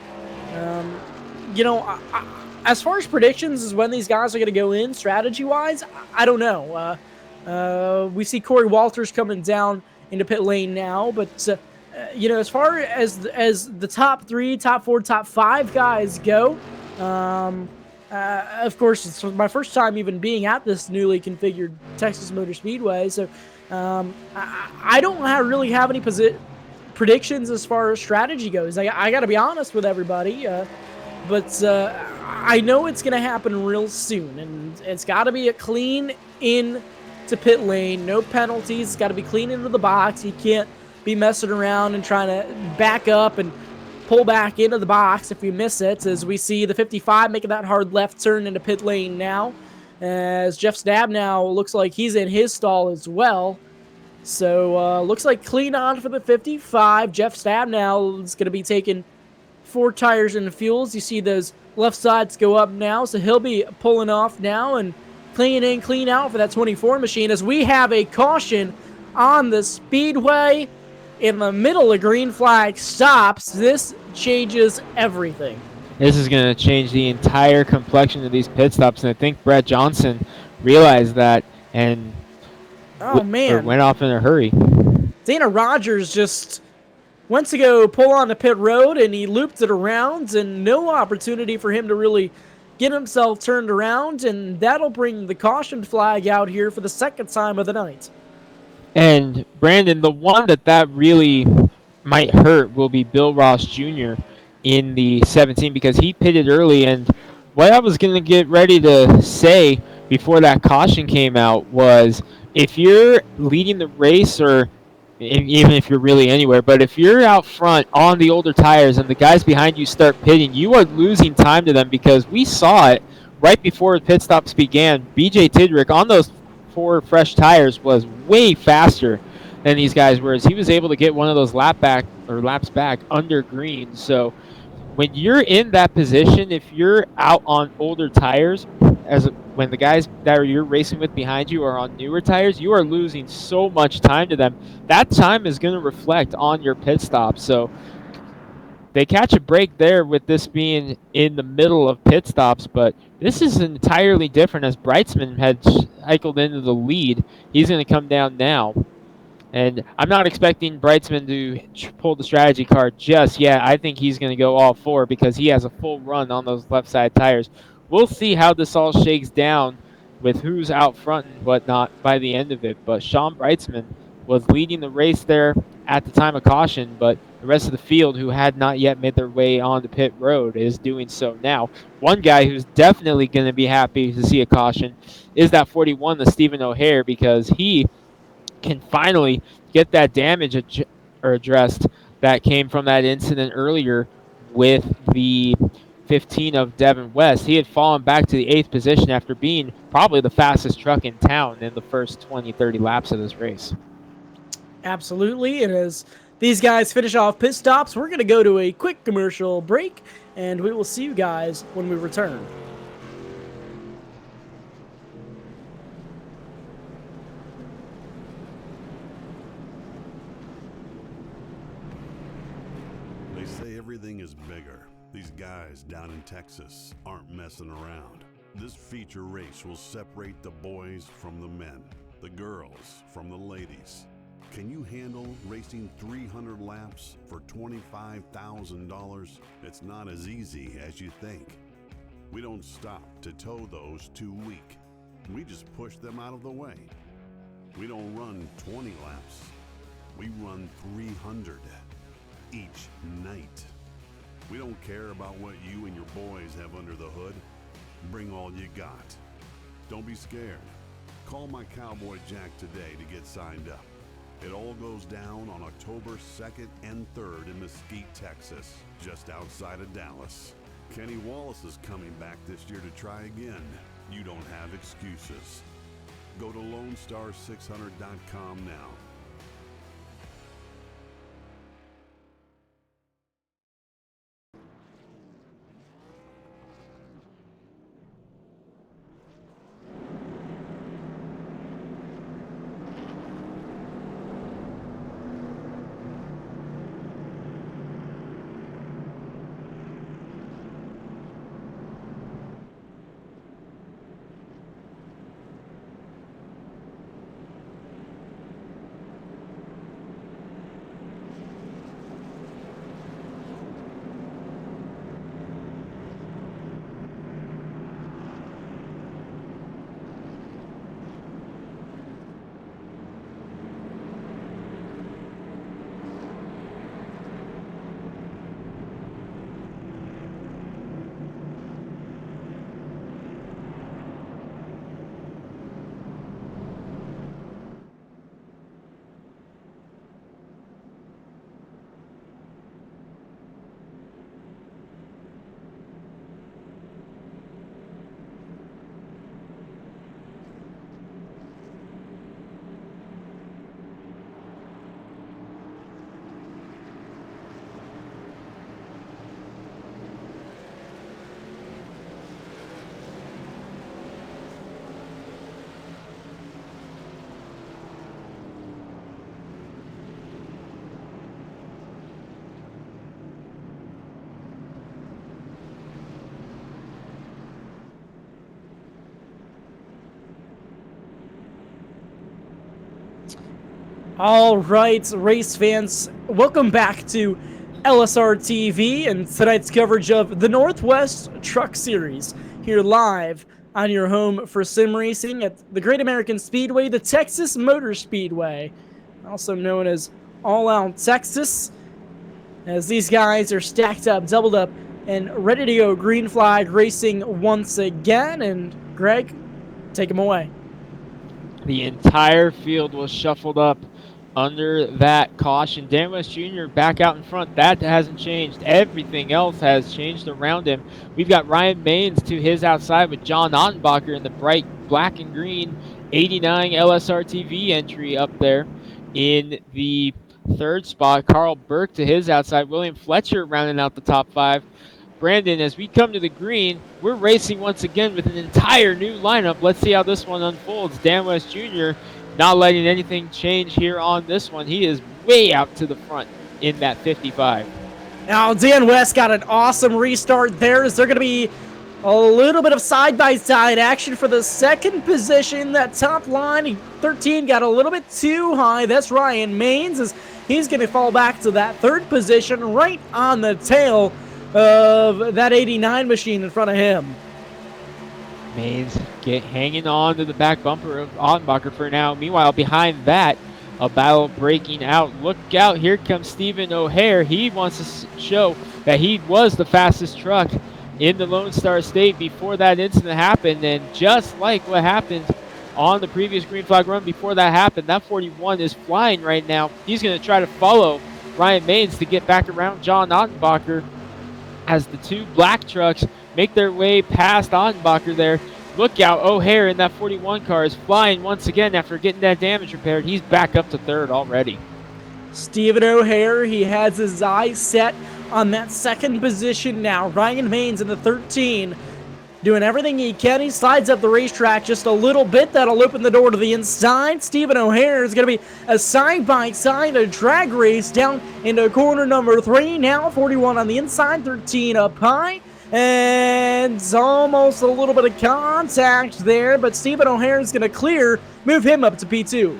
as far as predictions as when these guys are going to go in strategy-wise, I don't know. We see Corey Walters coming down into pit lane now, but as far as the top 3, top 4, top 5 guys go, of course, it's my first time even being at this newly configured Texas Motor Speedway, so I don't really have any predictions as far as strategy goes. I got to be honest with everybody, but I know it's going to happen real soon, and it's got to be a clean in to pit lane, no penalties. It's got to be clean into the box. You can't be messing around and trying to back up and pull back into the box if you miss it, as we see the 55 making that hard left turn into pit lane now, as Jeff Stabnow looks like he's in his stall as well. So looks like clean on for the 55. Jeff Stabnow is going to be taking 4 tires and fuels. You see those left sides go up now, so he'll be pulling off now and clean in, clean out for that 24 machine, as we have a caution on the speedway in the middle of green flag stops. This changes everything. This is going to change the entire complexion of these pit stops, and I think Brett Johnson realized that and went off in a hurry. Dana Rogers just went to go pull on the pit road, and he looped it around, and no opportunity for him to really get himself turned around, and that'll bring the caution flag out here for the second time of the night. And Brandon, the one that really might hurt will be Bill Ross Jr. in the 17, because he pitted early. And what I was going to get ready to say before that caution came out was if you're leading the race or even if you're really anywhere, but if you're out front on the older tires and the guys behind you start pitting, you are losing time to them because we saw it right before the pit stops began. BJ Tidrick on those 4 fresh tires was way faster than these guys, whereas he was able to get one of those laps back under green. So when you're in that position, if you're out on older tires, as when the guys that you're racing with behind you are on newer tires, you are losing so much time to them. That time is going to reflect on your pit stop. So they catch a break there with this being in the middle of pit stops, but this is entirely different as Brightsman had cycled into the lead. He's going to come down now. And I'm not expecting Brightsman to pull the strategy card just yet. I think he's going to go all 4 because he has a full run on those left side tires. We'll see how this all shakes down with who's out front and whatnot by the end of it. But Sean Brightsman was leading the race there at the time of caution, but the rest of the field who had not yet made their way on the pit road is doing so now. One guy who's definitely going to be happy to see a caution is that 41, the Stephen O'Hare, because he can finally get that damage addressed that came from that incident earlier with the 15 of Devin West. He had fallen back to the 8th position after being probably the fastest truck in town in the first 20, 30 laps of this race. Absolutely. And as these guys finish off pit stops, we're going to go to a quick commercial break, and we will see you guys when we return. They say everything is bigger. These guys down in Texas aren't messing around. This feature race will separate the boys from the men, the girls from the ladies. Can you handle racing 300 laps for $25,000? It's not as easy as you think. We don't stop to tow those too weak. We just push them out of the way. We don't run 20 laps. We run 300 each night. We don't care about what you and your boys have under the hood. Bring all you got. Don't be scared. Call my Cowboy Jack today to get signed up. It all goes down on October 2nd and 3rd in Mesquite, Texas, just outside of Dallas. Kenny Wallace is coming back this year to try again. You don't have excuses. Go to LoneStar600.com now. All right, race fans, welcome back to LSR TV and tonight's coverage of the Northwest Truck Series here live on your home for sim racing at the Great American Speedway, the Texas Motor Speedway, also known as All Out Texas, as these guys are stacked up, doubled up, and ready to go green flag racing once again. And Greg, Take him away. The entire field was shuffled up under that caution. Dan West Jr. back out in front. That hasn't changed. Everything else has changed around him. We've got Ryan Maines to his outside with John Ottenbacher in the bright black and green 89 LSR TV entry up there in the third spot. Carl Burke to his outside. William Fletcher rounding out the top 5. Brandon, as we come to the green, we're racing once again with an entire new lineup. Let's see how this one unfolds. Dan West Jr. not letting anything change here on this one. He is way out to the front in that 55. Now, Dan West got an awesome restart there. Is there going to be a little bit of side-by-side action for the second position? That top line, 13 got a little bit too high. That's Ryan Maines, as he's going to fall back to that third position right on the tail of that 89 machine in front of him. Maines hanging on to the back bumper of Ottenbacher for now. Meanwhile, behind that, a battle breaking out. Look out, here comes Stephen O'Hare. He wants to show that he was the fastest truck in the Lone Star State before that incident happened. And just like what happened on the previous green flag run before that happened, that 41 is flying right now. He's going to try to follow Ryan Maines to get back around John Ottenbacher as the two black trucks make their way past Ottenbacher there. Look out, O'Hare in that 41 car is flying once again after getting that damage repaired. He's back up to third already. Stephen O'Hare, he has his eyes set on that second position now. Ryan Maines in the 13, doing everything he can. He slides up the racetrack just a little bit. That'll open the door to the inside. Stephen O'Hare is going to be a side-by-side, a drag race down into corner number 3. Now 41 on the inside, 13 up high. And it's almost a little bit of contact there, but Stephen O'Hare is going to clear, move him up to P2.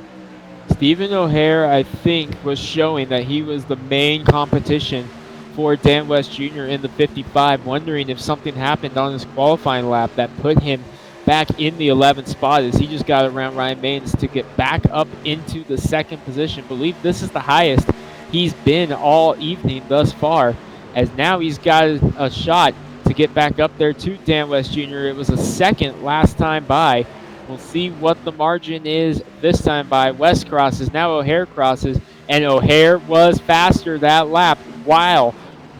Stephen O'Hare, I think, was showing that he was the main competition for Dan West Jr. in the 55, wondering if something happened on his qualifying lap that put him back in the 11th spot, as he just got around Ryan Maines to get back up into the second position. I believe this is the highest he's been all evening thus far, as now he's got a shot to get back up there to Dan West Jr. It was a second last time by. We'll see what the margin is this time by. West crosses, now O'Hare crosses, and O'Hare was faster that lap while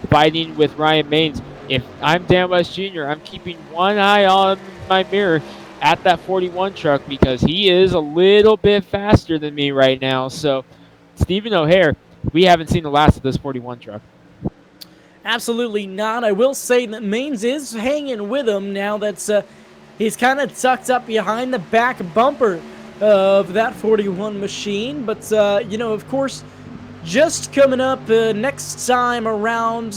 fighting with Ryan Maines. If I'm Dan West Jr., I'm keeping one eye on my mirror at that 41 truck, because he is a little bit faster than me right now. So Stephen O'Hare, we haven't seen the last of this 41 truck. Absolutely not. I will say that Maines is hanging with him now. That's he's kind of tucked up behind the back bumper of that 41 machine. But, you know, of course, just coming up next time around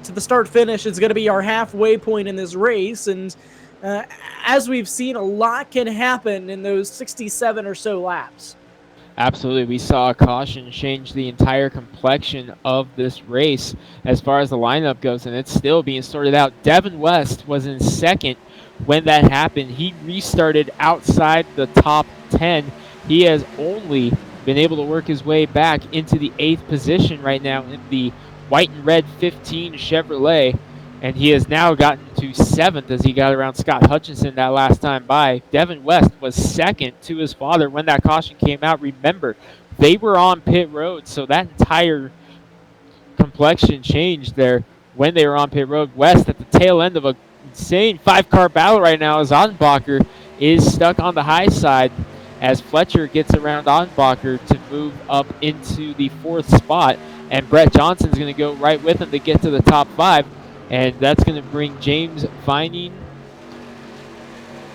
to the start-finish is going to be our halfway point in this race. And as we've seen, a lot can happen in those 67 or so laps. Absolutely. We saw a caution change the entire complexion of this race as far as the lineup goes, and it's still being sorted out. Devin West was in second when that happened. He restarted outside the top 10. He has only been able to work his way back into the 8th position right now in the white and red 15 Chevrolet, and he has now gotten to 7th as he got around Scott Hutchinson that last time by. Devin West was second to his father when that caution came out. Remember, they were on pit road, so that entire complexion changed there when they were on pit road. West at the tail end of a insane 5-car battle right now, as Ottenbacher is stuck on the high side as Fletcher gets around Ottenbacher to move up into the 4th spot, and Brett Johnson's going to go right with him to get to the top 5. And that's going to bring James Vining,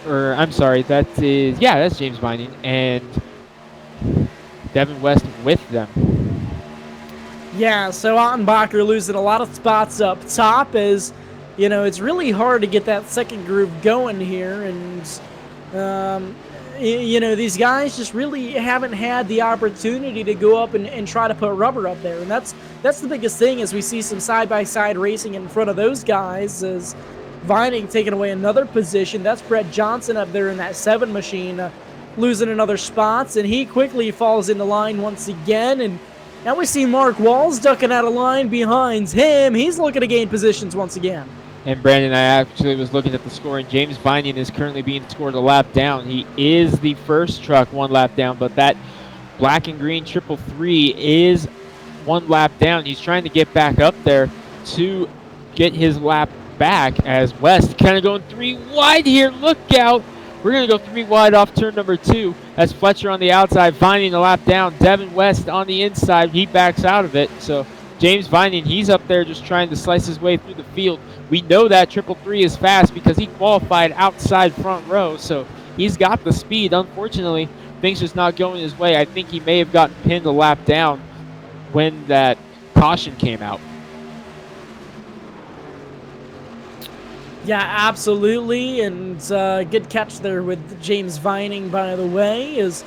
or I'm sorry, that's James Vining, and Devin West with them. Yeah, so Ottenbacher losing a lot of spots up top, as, you know, it's really hard to get that second groove going here. And, you know, these guys just really haven't had the opportunity to go up and try to put rubber up there. And that's the biggest thing, as we see some side-by-side racing in front of those guys, as Vining taking away another position. That's Brett Johnson up there in that 7 machine, losing another spots, and he quickly falls into line once again. And now we see Mark Walls ducking out of line behind him. He's looking to gain positions once again. And Brandon, I actually was looking at the score, and James Vining is currently being scored a lap down. He is the first truck 1 lap down, but that black and green 333 is 1 lap down. He's trying to get back up there to get his lap back as West kind of going 3 wide here. Look out. We're going to go 3 wide off turn number 2 as Fletcher on the outside, Vining a lap down. Devin West on the inside. He backs out of it. So James Vining, he's up there just trying to slice his way through the field. We know that 333 is fast because he qualified outside front row. So he's got the speed. Unfortunately, things just not going his way. I think he may have gotten pinned a lap down when that caution came out. Yeah, absolutely, and good catch there with James Vining, by the way. Is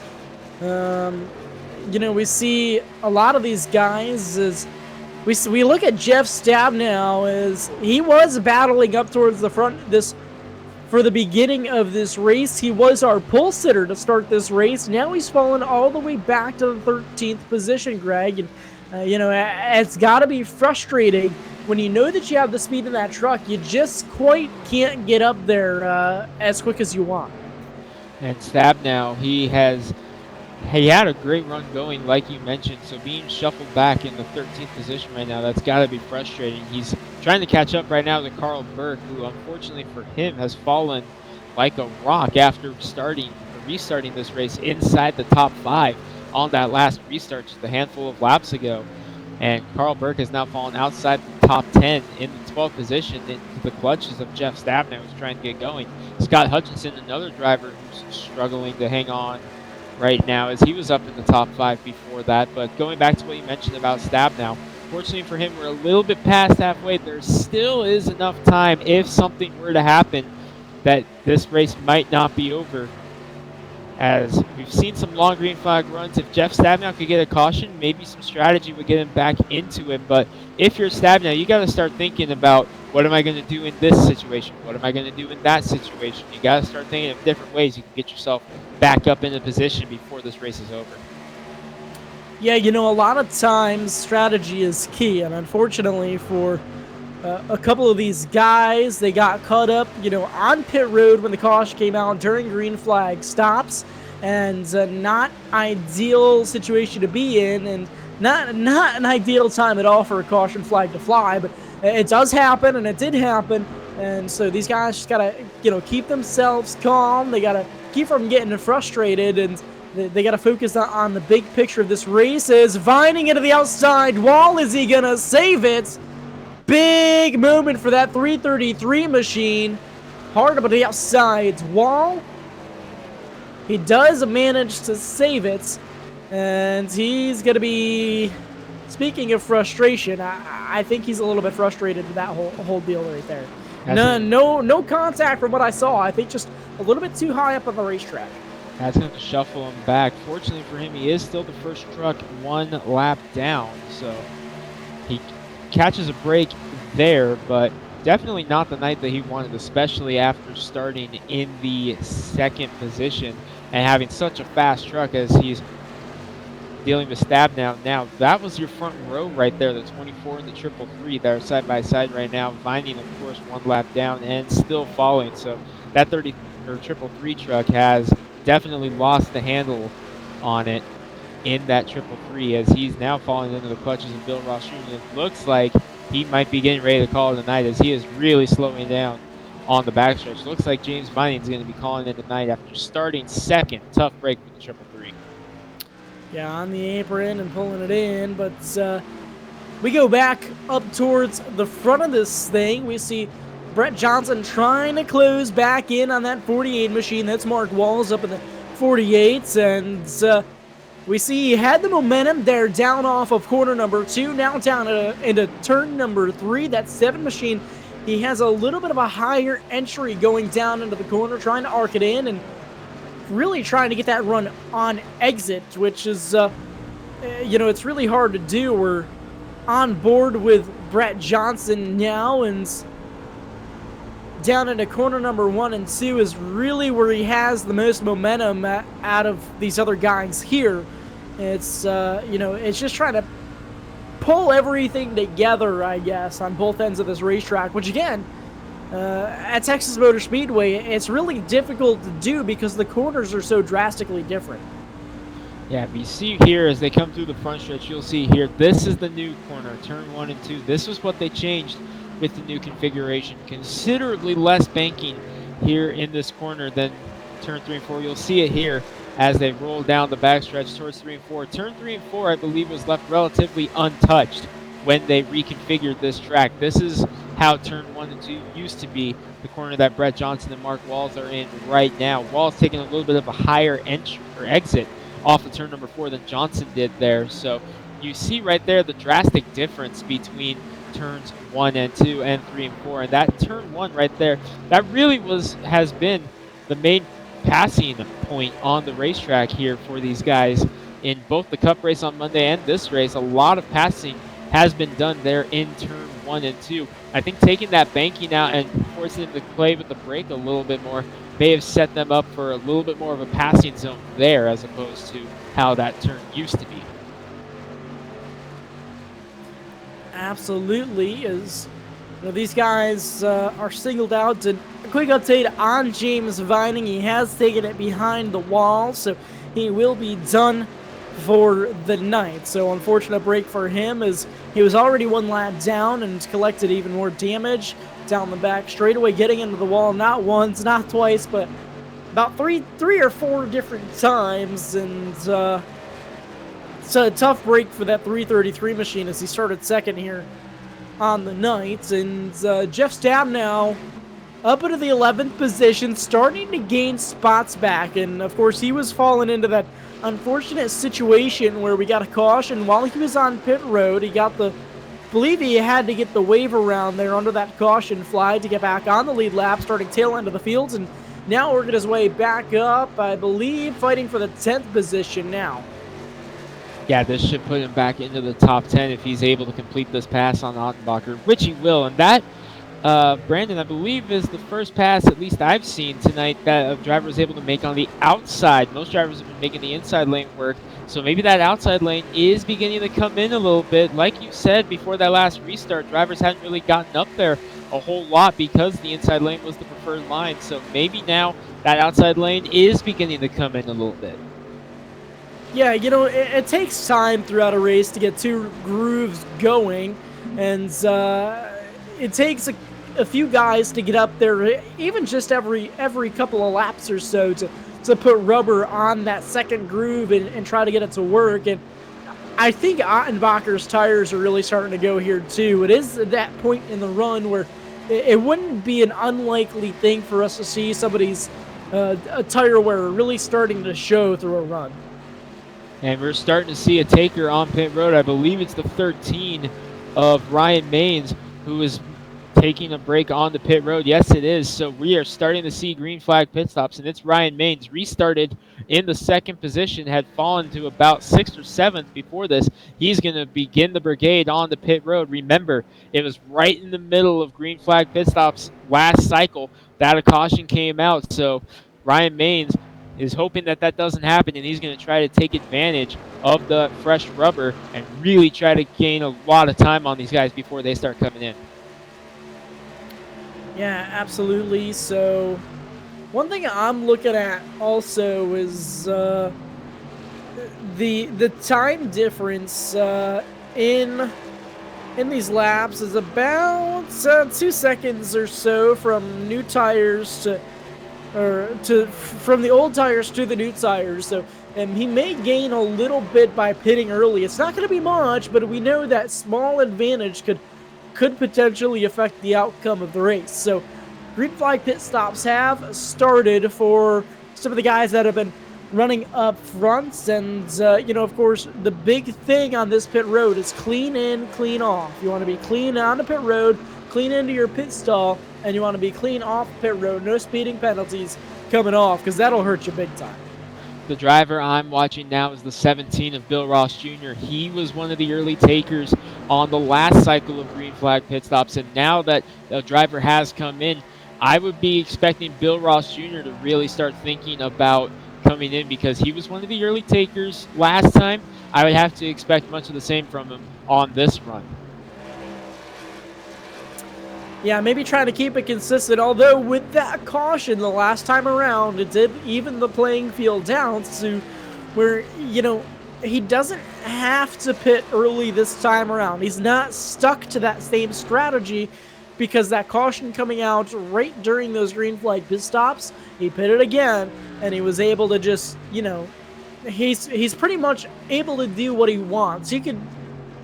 we see a lot of these guys as we look at Jeff Stabnow as he was battling up towards the front for the beginning of this race. He was our pole sitter to start this race. Now he's fallen all the way back to the 13th position, Greg, and it's got to be frustrating when you know that you have the speed in that truck. You just quite can't get up there as quick as you want. And Stabnow, he had a great run going, like you mentioned. So being shuffled back in the 13th position right now, that's got to be frustrating. He's trying to catch up right now to Carl Burke, who unfortunately for him has fallen like a rock after restarting this race inside the top 5 on that last restart just a handful of laps ago. And Carl Burke has now fallen outside the top 10 in the 12th position into the clutches of Jeff Stabnow, who's trying to get going. Scott Hutchinson, another driver who's struggling to hang on right now, as he was up in the top 5 before that. But going back to what you mentioned about Stabnow, fortunately for him, we're a little bit past halfway. There still is enough time, if something were to happen, that this race might not be over. As we've seen some long green flag runs, if Jeff Stabnow could get a caution, maybe some strategy would get him back into it. But if you're Stabnow, you got to start thinking about, what am I going to do in this situation? What am I going to do in that situation? You got to start thinking of different ways you can get yourself back up in a position before this race is over. Yeah, a lot of times strategy is key, and unfortunately for a couple of these guys, they got caught up, on pit road when the caution came out during green flag stops, and not ideal situation to be in, and not an ideal time at all for a caution flag to fly, but it does happen, and it did happen, and so these guys just gotta, keep themselves calm. They gotta keep from getting frustrated, and they gotta focus on the big picture of this race. Is Vining into the outside wall? Is he gonna save it? Big moment for that 333 machine. Hard up to the outside wall. He does manage to save it. And he's going to be... Speaking of frustration, I think he's a little bit frustrated with that whole deal right there. No contact from what I saw. I think just a little bit too high up on the racetrack. That's going to shuffle him back. Fortunately for him, he is still the first truck 1 lap down. So he catches a break there, but definitely not the night that he wanted, especially after starting in the 2nd position and having such a fast truck as he's dealing with Stabnow. Now, that was your front row right there, the 24 and the 333 that are side by side right now. Vining, of course, 1 lap down and still falling. So that 333 truck has definitely lost the handle on it in that 333, as he's now falling into the clutches of Bill Ross Jr. It looks like he might be getting ready to call it a night, as he is really slowing down on the backstretch. Looks like James Vining is going to be calling it a night after starting 2nd. Tough break with the 333. Yeah, on the apron and pulling it in, but we go back up towards the front of this thing. We see Brett Johnson trying to close back in on that 48 machine. That's Mark Walls up in the 48s, and we see he had the momentum there down off of corner number 2, now down into turn number 3. That 7 machine, he has a little bit of a higher entry going down into the corner, trying to arc it in and really trying to get that run on exit, which is, it's really hard to do. We're on board with Brett Johnson now, and down into corner number 1 and 2 is really where he has the most momentum out of these other guys here. It's, it's just trying to pull everything together, I guess, on both ends of this racetrack, which, again, at Texas Motor Speedway, it's really difficult to do because the corners are so drastically different. Yeah, we see here as they come through the front stretch, you'll see here, this is the new corner, turn 1 and 2. This is what they changed with the new configuration. Considerably less banking here in this corner than turn 3 and 4. You'll see it here as they roll down the backstretch towards 3 and 4. Turn 3 and 4, I believe, was left relatively untouched when they reconfigured this track. This is how turn 1 and 2 used to be, the corner that Brett Johnson and Mark Walls are in right now. Walls taking a little bit of a higher entry or exit off of turn number 4 than Johnson did there. So you see right there the drastic difference between turns 1 and 2 and 3 and 4. And that turn 1 right there, that really has been the main passing point on the racetrack here for these guys in both the Cup race on Monday and this race. A lot of passing has been done there in turn 1 and 2. I think taking that banking out and forcing them to play with the brake a little bit more may have set them up for a little bit more of a passing zone there as opposed to how that turn used to be. Absolutely, as these guys are singled out. And a quick update on James Vining: he has taken it behind the wall, so he will be done for the night. So unfortunate break for him, as he was already 1 lap down and collected even more damage down the back straightaway, getting into the wall not once, not twice, but about three or four different times. And it's a tough break for that 333 machine as he started second here on the night. And Jeff Stabnow up into the 11th position, starting to gain spots back. And of course, he was falling into that unfortunate situation where we got a caution while he was on pit road. He got the, I believe he had to get the wave around there under that caution flag to get back on the lead lap, starting tail end of the fields, and now working his way back up, I believe, fighting for the 10th position now. Yeah, this should put him back into the top 10 if he's able to complete this pass on Ottenbacher, which he will. And that, Brandon, I believe, is the first pass, at least I've seen tonight, that a driver was able to make on the outside. Most drivers have been making the inside lane work, so maybe that outside lane is beginning to come in a little bit. Like you said, before that last restart, drivers hadn't really gotten up there a whole lot because the inside lane was the preferred line. So maybe now that outside lane is beginning to come in a little bit. Yeah, it takes time throughout a race to get 2 grooves going, and it takes a few guys to get up there, even just every couple of laps or so, to put rubber on that second groove and try to get it to work. And I think Ottenbacher's tires are really starting to go here too. It is at that point in the run where it wouldn't be an unlikely thing for us to see somebody's a tire wear really starting to show through a run. And we're starting to see a taker on pit road. I believe it's the 13 of Ryan Maines, who is taking a break on the pit road. Yes, it is. So we are starting to see green flag pit stops, and it's Ryan Maines. Restarted in the second position, had fallen to about 6th or 7th before this. He's going to begin the brigade on the pit road. Remember, it was right in the middle of green flag pit stops last cycle that a caution came out. So Ryan Maines is hoping that doesn't happen, and he's going to try to take advantage of the fresh rubber and really try to gain a lot of time on these guys before they start coming in. Yeah, absolutely. So one thing I'm looking at also is the time difference in these laps is about 2 seconds or so from new tires from the old tires to the new tires. So he may gain a little bit by pitting early. It's not going to be much, but we know that small advantage could potentially affect the outcome of the race. So green flag pit stops have started for some of the guys that have been running up front. And, of course, the big thing on this pit road is clean in, clean off. You want to be clean on the pit road, clean into your pit stall, and you want to be clean off pit road. No speeding penalties coming off, because that'll hurt you big time. The driver I'm watching now is the 17 of Bill Ross Jr. He was one of the early takers on the last cycle of green flag pit stops, and now that the driver has come in, I would be expecting Bill Ross Jr. to really start thinking about coming in, because he was one of the early takers last time. I would have to expect much of the same from him on this run. Yeah, maybe trying to keep it consistent. Although with that caution the last time around, it did even the playing field down to where he doesn't have to pit early this time around. He's not stuck to that same strategy because that caution coming out right during those green flag pit stops, he pitted again and he was able to just he's pretty much able to do what he wants. He could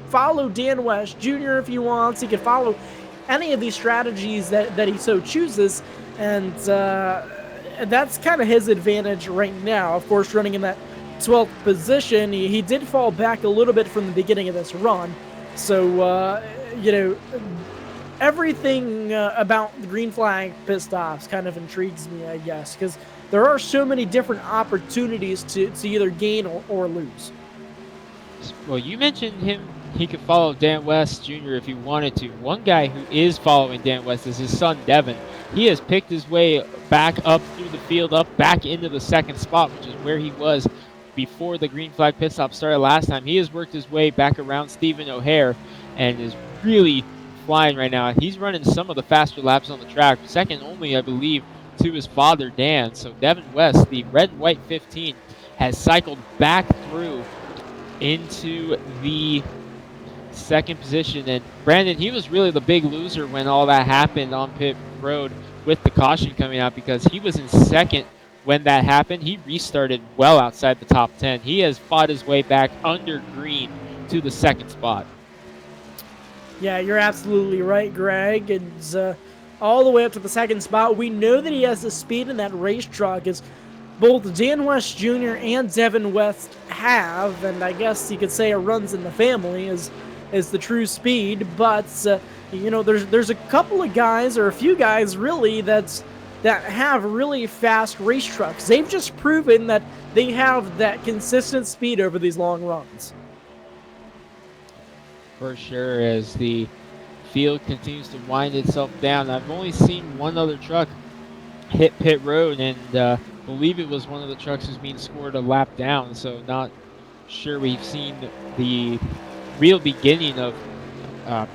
follow Dan West Jr. if he wants. He could follow any of these strategies that he so chooses, and that's kind of his advantage right now. Of course, running in that 12th position, he did fall back a little bit from the beginning of this run. So, everything about the green flag pit stops kind of intrigues me, I guess, because there are so many different opportunities to either gain or lose. Well, you mentioned him. He could follow Dan West Jr. if he wanted to. One guy who is following Dan West is his son, Devin. He has picked his way back up through the field, up back into the second spot, which is where he was before the green flag pit stop started last time. He has worked his way back around Stephen O'Hare and is really flying right now. He's running some of the faster laps on the track, second only, I believe, to his father, Dan. So Devin West, the red and white 15, has cycled back through into the second position. And Brandon, he was really the big loser when all that happened on pit road with the caution coming out, because he was in second when that happened. He restarted well outside the top 10. He has fought his way back under green to the second spot. Yeah, you're absolutely right, Greg. It's all the way up to the second spot. We know that he has the speed in that race truck, as both Dan West Jr. and Devin West have, and I guess you could say it runs in the family is the true speed. But there's a couple of guys, or a few guys really, that have really fast race trucks. They've just proven that they have that consistent speed over these long runs. For sure, as the field continues to wind itself down. I've only seen one other truck hit pit road, and believe it was one of the trucks who's being scored a lap down, so not sure we've seen the real beginning of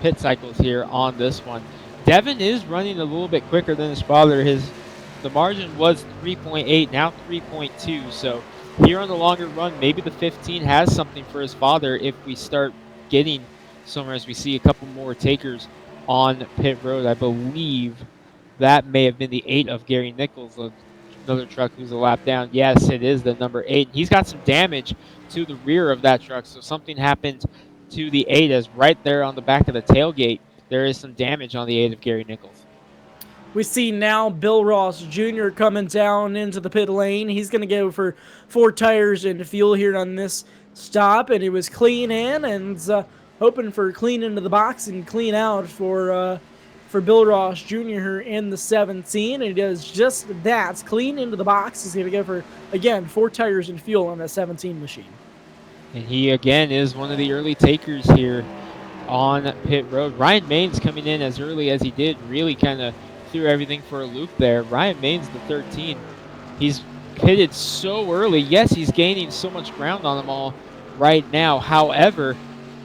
pit cycles here on this one. Devin is running a little bit quicker than his father. The margin was 3.8, now 3.2, so here on the longer run, maybe the 15 has something for his father if we start getting somewhere, as we see a couple more takers on pit road. I believe that may have been the 8 of Gary Nichols, another truck who's a lap down. Yes, it is the number 8. He's got some damage to the rear of that truck, so something happened to the 8, as right there on the back of the tailgate, there is some damage on the 8 of Gary Nichols. We see now Bill Ross Jr. coming down into the pit lane. He's going to go for 4 tires and fuel here on this stop, and he was clean in and hoping for clean into the box and clean out for Bill Ross Jr. in the 17, and he does just that. Clean into the box. He's going to go for, again, 4 tires and fuel on that 17 machine. And he, again, is one of the early takers here on pit road. Ryan Maines coming in as early as he did really kind of threw everything for a loop there. Ryan Maines, the 13, he's pitted so early. Yes, he's gaining so much ground on them all right now. However,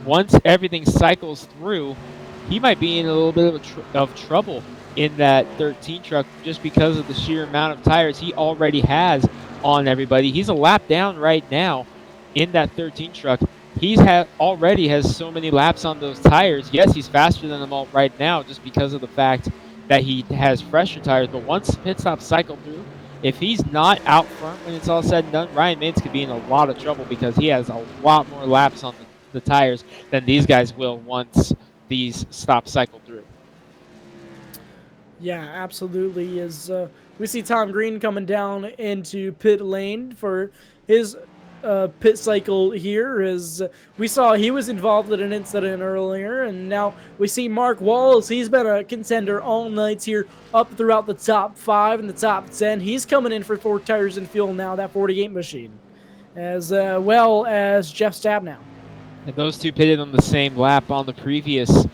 once everything cycles through, he might be in a little bit of trouble in that 13 truck just because of the sheer amount of tires he already has on everybody. He's a lap down right now in that 13 truck. He's already has so many laps on those tires. Yes, he's faster than them all right now just because of the fact that he has fresher tires. But once pit stops cycle through, if he's not out front when it's all said and done, Ryan Maines could be in a lot of trouble because he has a lot more laps on the tires than these guys will once these stops cycle through. Yeah, absolutely. As we see Tom Green coming down into pit lane for his pit cycle here, as we saw he was involved in an incident earlier, and now we see Mark Walls. He's been a contender all night here, up throughout the top 5 and the top 10. He's coming in for 4 tires and fuel now, that 48 machine, as well as Jeff Stabnow. And those two pitted on the same lap on the previous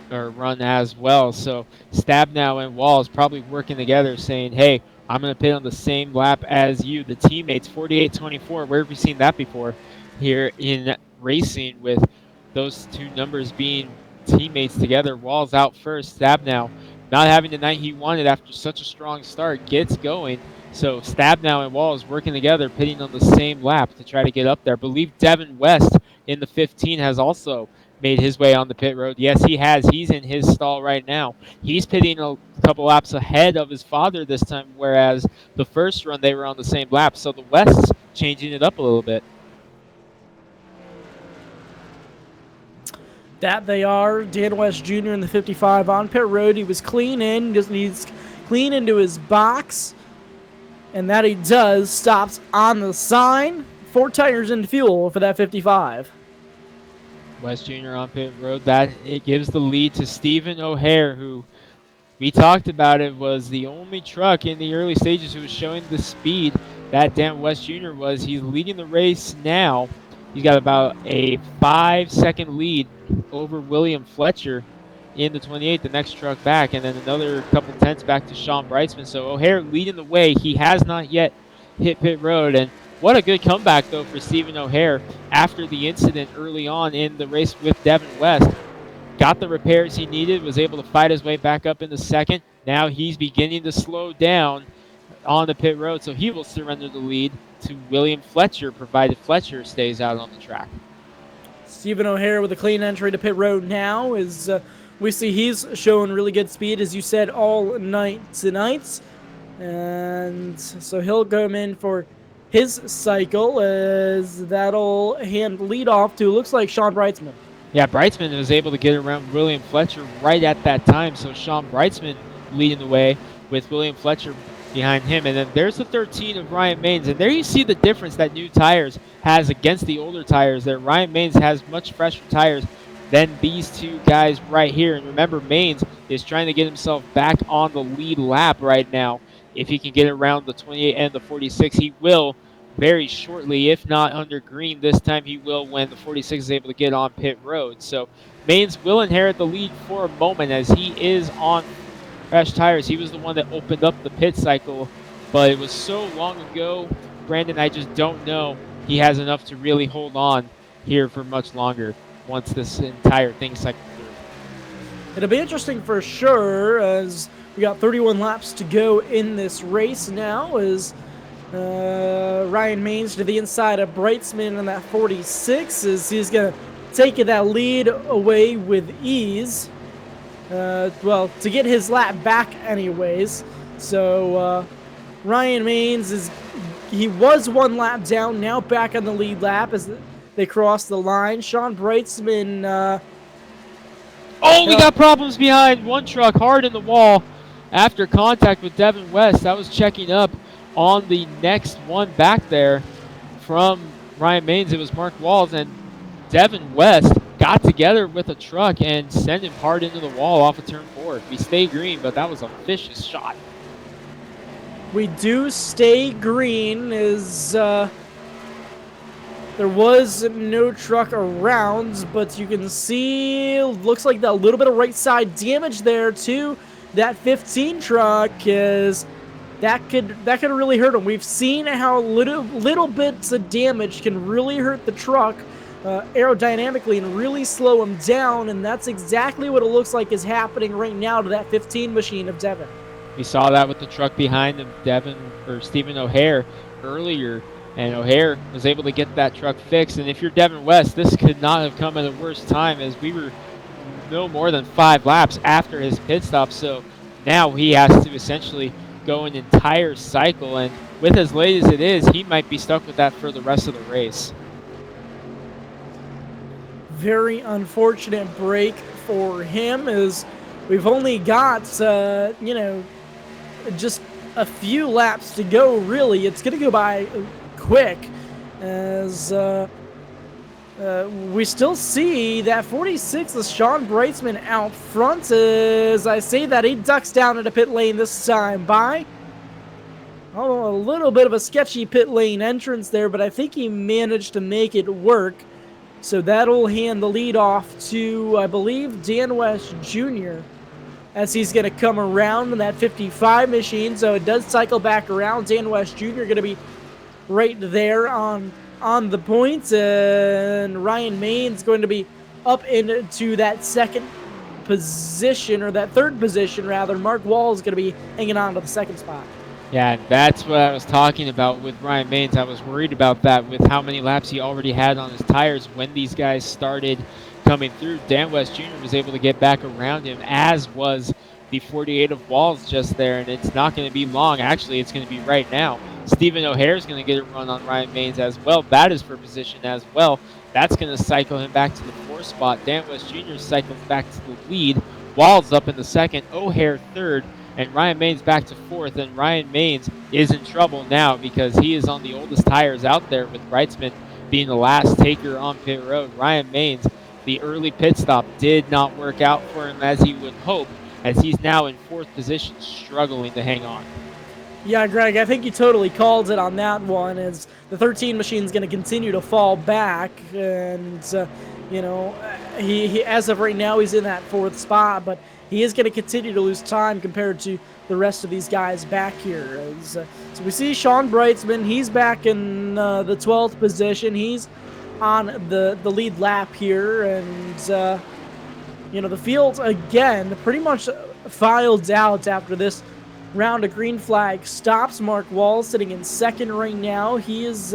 run as well. So Stabnow and Walls probably working together saying, hey, I'm going to pit on the same lap as you, the teammates, 48-24. Where have we seen that before here in racing, with those two numbers being teammates together? Walls out first, Stabnow not having the night he wanted after such a strong start, gets going. So Stabnow and Wall is working together, pitting on the same lap to try to get up there. I believe Devin West in the 15 has also made his way on the pit road. Yes, he has. He's in his stall right now. He's pitting a couple laps ahead of his father this time, whereas the first run they were on the same lap. So the West's changing it up a little bit. That they are. Dan West Jr. in the 55 on pit road. He was clean in, just needs clean into his box. And that he does. Stops on the sign. 4 tires and fuel for that 55. West Jr. on pit road. That it gives the lead to Stephen O'Hare, who we talked about it was the only truck in the early stages who was showing the speed that Dan West Jr. was. He's leading the race now. He's got about a 5-second lead over William Fletcher in the 28, the next truck back, and then another couple tenths back to Sean Brightsman. So O'Hare leading the way. He has not yet hit pit road, and what a good comeback, though, for Stephen O'Hare after the incident early on in the race with Devin West. Got the repairs he needed, was able to fight his way back up in the second. Now he's beginning to slow down on the pit road, so he will surrender the lead to William Fletcher, provided Fletcher stays out on the track. Stephen O'Hare with a clean entry to pit road now. We see he's showing really good speed, as you said, all night tonight. And so he'll come in for his cycle, as that'll hand lead off to, looks like, Sean Brightsman. Yeah, Brightsman was able to get around William Fletcher right at that time, so Sean Brightsman leading the way with William Fletcher behind him. And then there's the 13 of Ryan Maines, and there you see the difference that new tires has against the older tires there. Ryan Maines has much fresher tires than these two guys right here. And remember, Maines is trying to get himself back on the lead lap right now. If he can get around the 28 and the 46, he will very shortly. If not under green this time, he will when the 46 is able to get on pit road. So Maines will inherit the lead for a moment, as he is on fresh tires. He was the one that opened up the pit cycle, but it was so long ago, Brandon, I just don't know he has enough to really hold on here for much longer once this entire thing cycles through. It'll be interesting for sure, as we got 31 laps to go in this race now, as Ryan Maines to the inside of Brightsman in that 46, as he's going to take that lead away with ease. Well, to get his lap back anyways. So Ryan Maines he was 1 lap down, now back on the lead lap as they cross the line. Sean Brightsman. We got problems behind. One truck hard in the wall after contact with Devin West. That was checking up on the next one back there from Ryan Maines. It was Mark Walls, and Devin West got together with a truck and sent him hard into the wall off of turn 4. We stay green, but that was a vicious shot. We do stay green, as there was no truck around, but you can see, looks like that little bit of right side damage there to that 15 truck, is that could really hurt him. We've seen how little bits of damage can really hurt the truck aerodynamically and really slow him down, and that's exactly what it looks like is happening right now to that 15 machine of Devin. We saw that with the truck behind him, Stephen O'Hare earlier, and O'Hare was able to get that truck fixed. And if you're Devin West, this could not have come at a worse time, as we were no more than 5 laps after his pit stop. So now he has to essentially go an entire cycle, and with as late as it is, he might be stuck with that for the rest of the race. Very unfortunate break for him, as we've only got just a few laps to go. Really, it's going to go by quick, as we still see that 46 is Sean Brightsman out front. As I say that, he ducks down into pit lane this time by a little bit of a sketchy pit lane entrance there, but I think he managed to make it work. So that'll hand the lead off to, I believe, Dan West Jr., as he's going to come around in that 55 machine. So it does cycle back around. Dan West Jr. going to be right there on the points, and Ryan Maines going to be up into that second position, or that third position rather. Mark Wall is going to be hanging on to the second spot. Yeah, and that's what I was talking about with Ryan Maines. I was worried about that with how many laps he already had on his tires when these guys started coming through. Dan West Jr. was able to get back around him, as was the 48 of Walls just there, and it's not going to be long. Actually, it's going to be right now. Stephen O'Hare is going to get a run on Ryan Maines as well. That is for position as well. That's going to cycle him back to the 4th spot. Dan West Jr. cycles back to the lead. Walls up in the 2nd, O'Hare 3rd, and Ryan Maines back to 4th. And Ryan Maines is in trouble now because he is on the oldest tires out there, with Wrightsman being the last taker on pit road. Ryan Maines, the early pit stop did not work out for him as he would hope, as he's now in 4th position, struggling to hang on. Yeah, Greg, I think you totally called it on that one, as the 13 machine is going to continue to fall back, and, he as of right now, he's in that 4th spot, but he is going to continue to lose time compared to the rest of these guys back here. So we see Sean Brightsman, he's back in the 12th position. He's on the lead lap here, and, the field, again, pretty much filed out after this round of green flag stops. Mark Wall sitting in 2nd right now. He is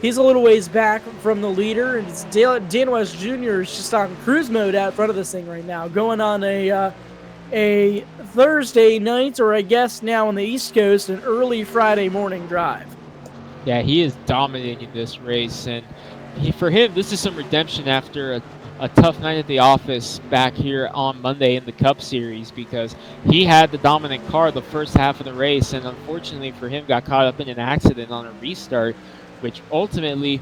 he's a little ways back from the leader, and it's Dan West Jr. is just on cruise mode out front of this thing right now, going on a Thursday night, or I guess now on the East Coast, an early Friday morning drive. Yeah, he is dominating this race, and for him, this is some redemption after a tough night at the office back here on Monday in the Cup Series, because he had the dominant car the first half of the race, and unfortunately for him, got caught up in an accident on a restart, which ultimately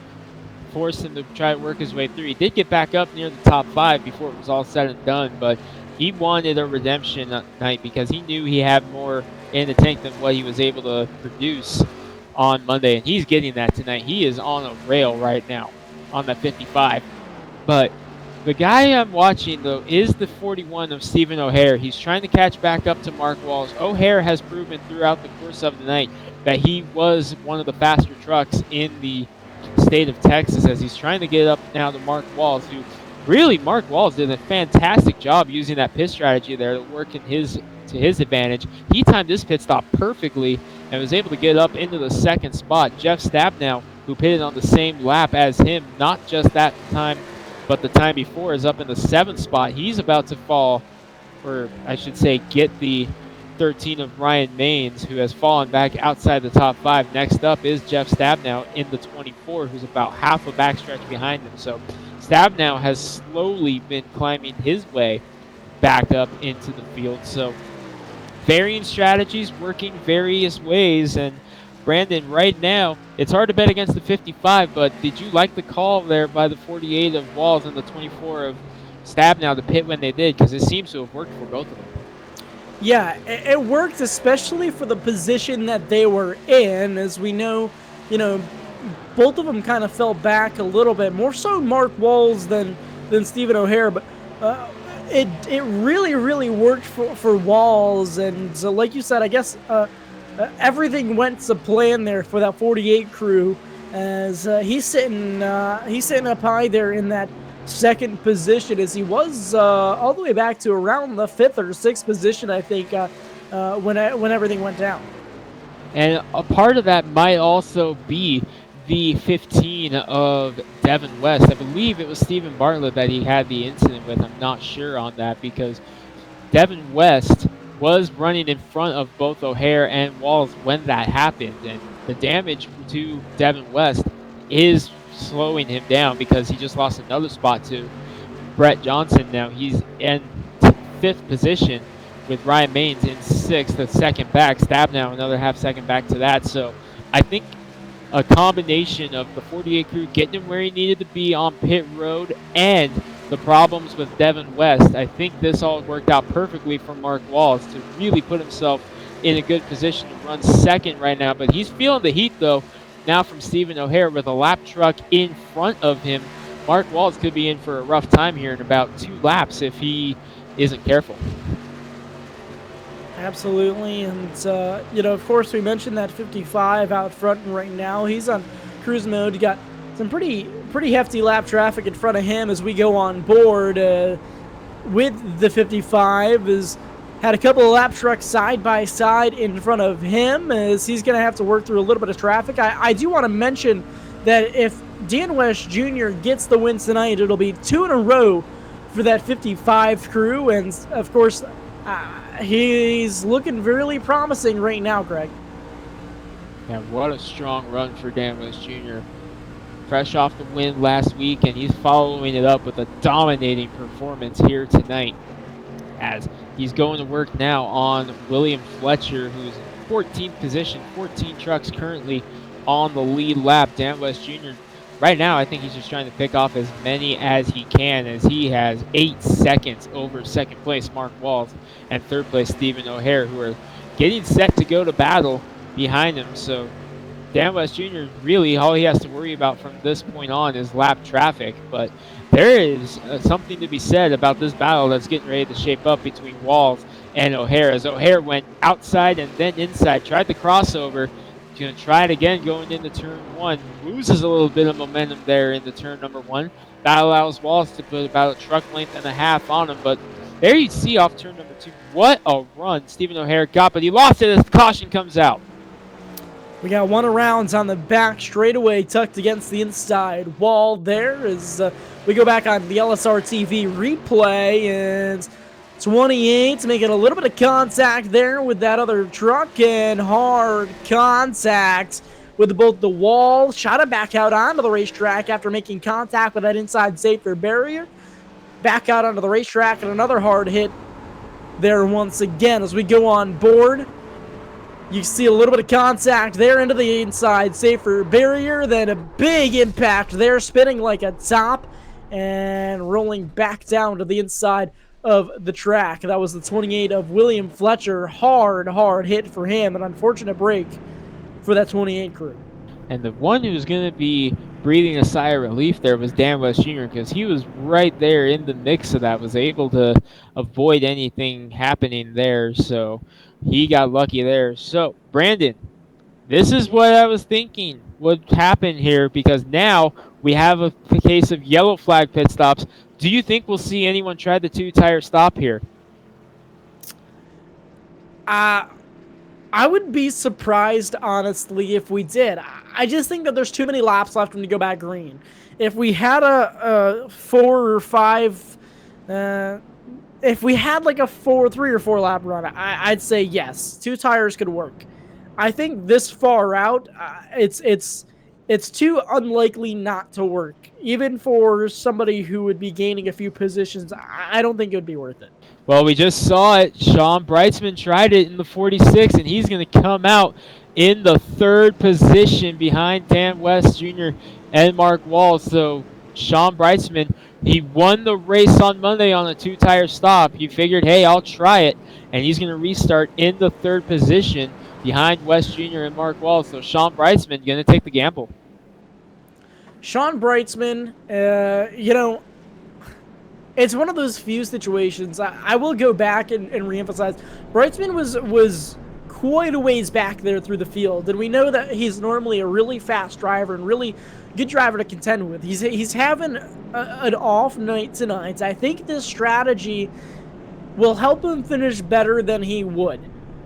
forced him to try to work his way through. He did get back up near the top 5 before it was all said and done, but he wanted a redemption night because he knew he had more in the tank than what he was able to produce on Monday, and he's getting that tonight. He is on a rail right now on that 55. But the guy I'm watching, though, is the 41 of Stephen O'Hare. He's trying to catch back up to Mark Walls. O'Hare has proven throughout the course of the night that he was one of the faster trucks in the state of Texas, as he's trying to get up now to Mark Walls, who really, Mark Walls did a fantastic job using that pit strategy there to work to his advantage. He timed this pit stop perfectly and was able to get up into the 2nd spot. Jeff Stabnow, who pitted on the same lap as him, not just that time, but the time before, is up in the 7th spot. He's about to fall, or I should say get the 13 of Ryan Maines, who has fallen back outside the top 5. Next up is Jeff Stabnow in the 24, who's about half a backstretch behind him. So Stabnow has slowly been climbing his way back up into the field. So varying strategies, working various ways, and Brandon, right now, it's hard to bet against the 55, but did you like the call there by the 48 of Walls and the 24 of Stabnow to pit when they did? Because it seems to have worked for both of them. Yeah, it worked, especially for the position that they were in. As we know, both of them kind of fell back a little bit, more so Mark Walls than Stephen O'Hare, but it really worked for Walls. And so, like you said, I guess everything went to plan there for that 48 crew, as he's sitting up high there in that 2nd position, as he was all the way back to around the 5th or 6th position, I think, when everything went down. And a part of that might also be the 15 of Devin West. I believe it was Stephen Bartlett that he had the incident with. I'm not sure on that, because Devin West was running in front of both O'Hare and Walls when that happened, and the damage to Devin West is slowing him down, because he just lost another spot to Brett Johnson. Now he's in 5th position with Ryan Maines in 6th, the 2nd back. Stabnow another half second back to that. So I think a combination of the 48 crew getting him where he needed to be on pit road and the problems with Devin West, I think this all worked out perfectly for Mark Walls to really put himself in a good position to run 2nd right now. But he's feeling the heat, though, now from Stephen O'Hare with a lap truck in front of him. Mark Walls could be in for a rough time here in about 2 laps if he isn't careful. Absolutely, and of course, we mentioned that 55 out front right now. He's on cruise mode. You got some pretty hefty lap traffic in front of him as we go on board. with the 55 is had a couple of lap trucks side by side in front of him as he's going to have to work through a little bit of traffic. I do want to mention that if Dan West Jr. gets the win tonight, it'll be 2 in a row for that 55 crew. And of course, he's looking really promising right now, Greg. Yeah, what a strong run for Dan West Jr. Fresh off the win last week, and he's following it up with a dominating performance here tonight as he's going to work now on William Fletcher, who's in 14th position, 14 trucks currently on the lead lap. Dan West Jr., right now, I think he's just trying to pick off as many as he can, as he has 8 seconds over second place Mark Walls and third place Stephen O'Hare, who are getting set to go to battle behind him. So Dan West Jr., really all he has to worry about from this point on is lap traffic. But there is something to be said about this battle that's getting ready to shape up between Walls and O'Hare, as O'Hare went outside and then inside, tried the crossover. He's going to try it again going into turn 1. Loses a little bit of momentum there into turn number 1. That allows Walls to put about a truck length and a half on him. But there you see off turn number 2, what a run Stephen O'Hare got, but he lost it as caution comes out. We got one around on the back straightaway tucked against the inside wall there as we go back on the LSR TV replay, and 28 making a little bit of contact there with that other truck, and hard contact with both the wall. Shot it back out onto the racetrack after making contact with that inside safety barrier. Back out onto the racetrack, and another hard hit there once again as we go on board. You see a little bit of contact there into the inside safer barrier, then a big impact there, spinning like a top and rolling back down to the inside of the track. That was the 28 of William Fletcher. Hard hit for him. An unfortunate break for that 28 crew. And the one who's going to be breathing a sigh of relief there was Dan West Jr., because he was right there in the mix of that, was able to avoid anything happening there. So he got lucky there. So, Brandon, this is what I was thinking would happen here, because now we have a case of yellow flag pit stops. Do you think we'll see anyone try the 2-tire stop here? I would be surprised, honestly, if we did. I just think that there's too many laps left when you go back green. If we had a 4 or 5... if we had like a 3 or 4 lap run, I'd say yes, 2 tires could work. I think this far out, it's too unlikely not to work. Even for somebody who would be gaining a few positions, I don't think it would be worth it. Well, we just saw it. Sean Brightsman tried it in the 46, and he's going to come out in the 3rd position behind Dan West Jr. and Mark Walls. So Sean Brightsman, he won the race on Monday on a 2-tire stop. He figured, hey, I'll try it, and he's going to restart in the 3rd position behind West Jr. and Mark Walls. So Sean Brightsman going to take the gamble. Sean Brightsman, it's one of those few situations. I will go back and reemphasize. Brightsman was quite a ways back there through the field, and we know that he's normally a really fast driver and really good driver to contend with. He's having an off night tonight. I think this strategy will help him finish better than he would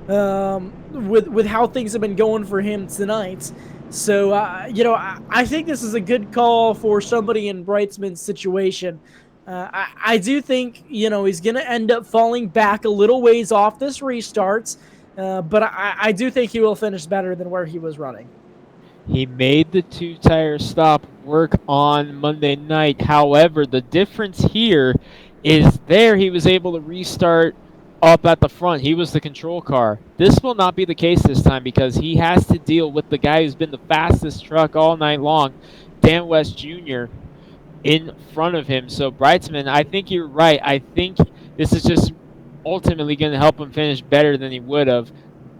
with how things have been going for him tonight. So, I think this is a good call for somebody in Brightsman's situation. I do think, he's going to end up falling back a little ways off this restart, but I do think he will finish better than where he was running. He made the 2-tire stop work on Monday night. However, the difference here is there he was able to restart up at the front. He was the control car. This will not be the case this time, because he has to deal with the guy who's been the fastest truck all night long, Dan West Jr., in front of him. So Brightsman, I think you're right. I think this is just ultimately going to help him finish better than he would have,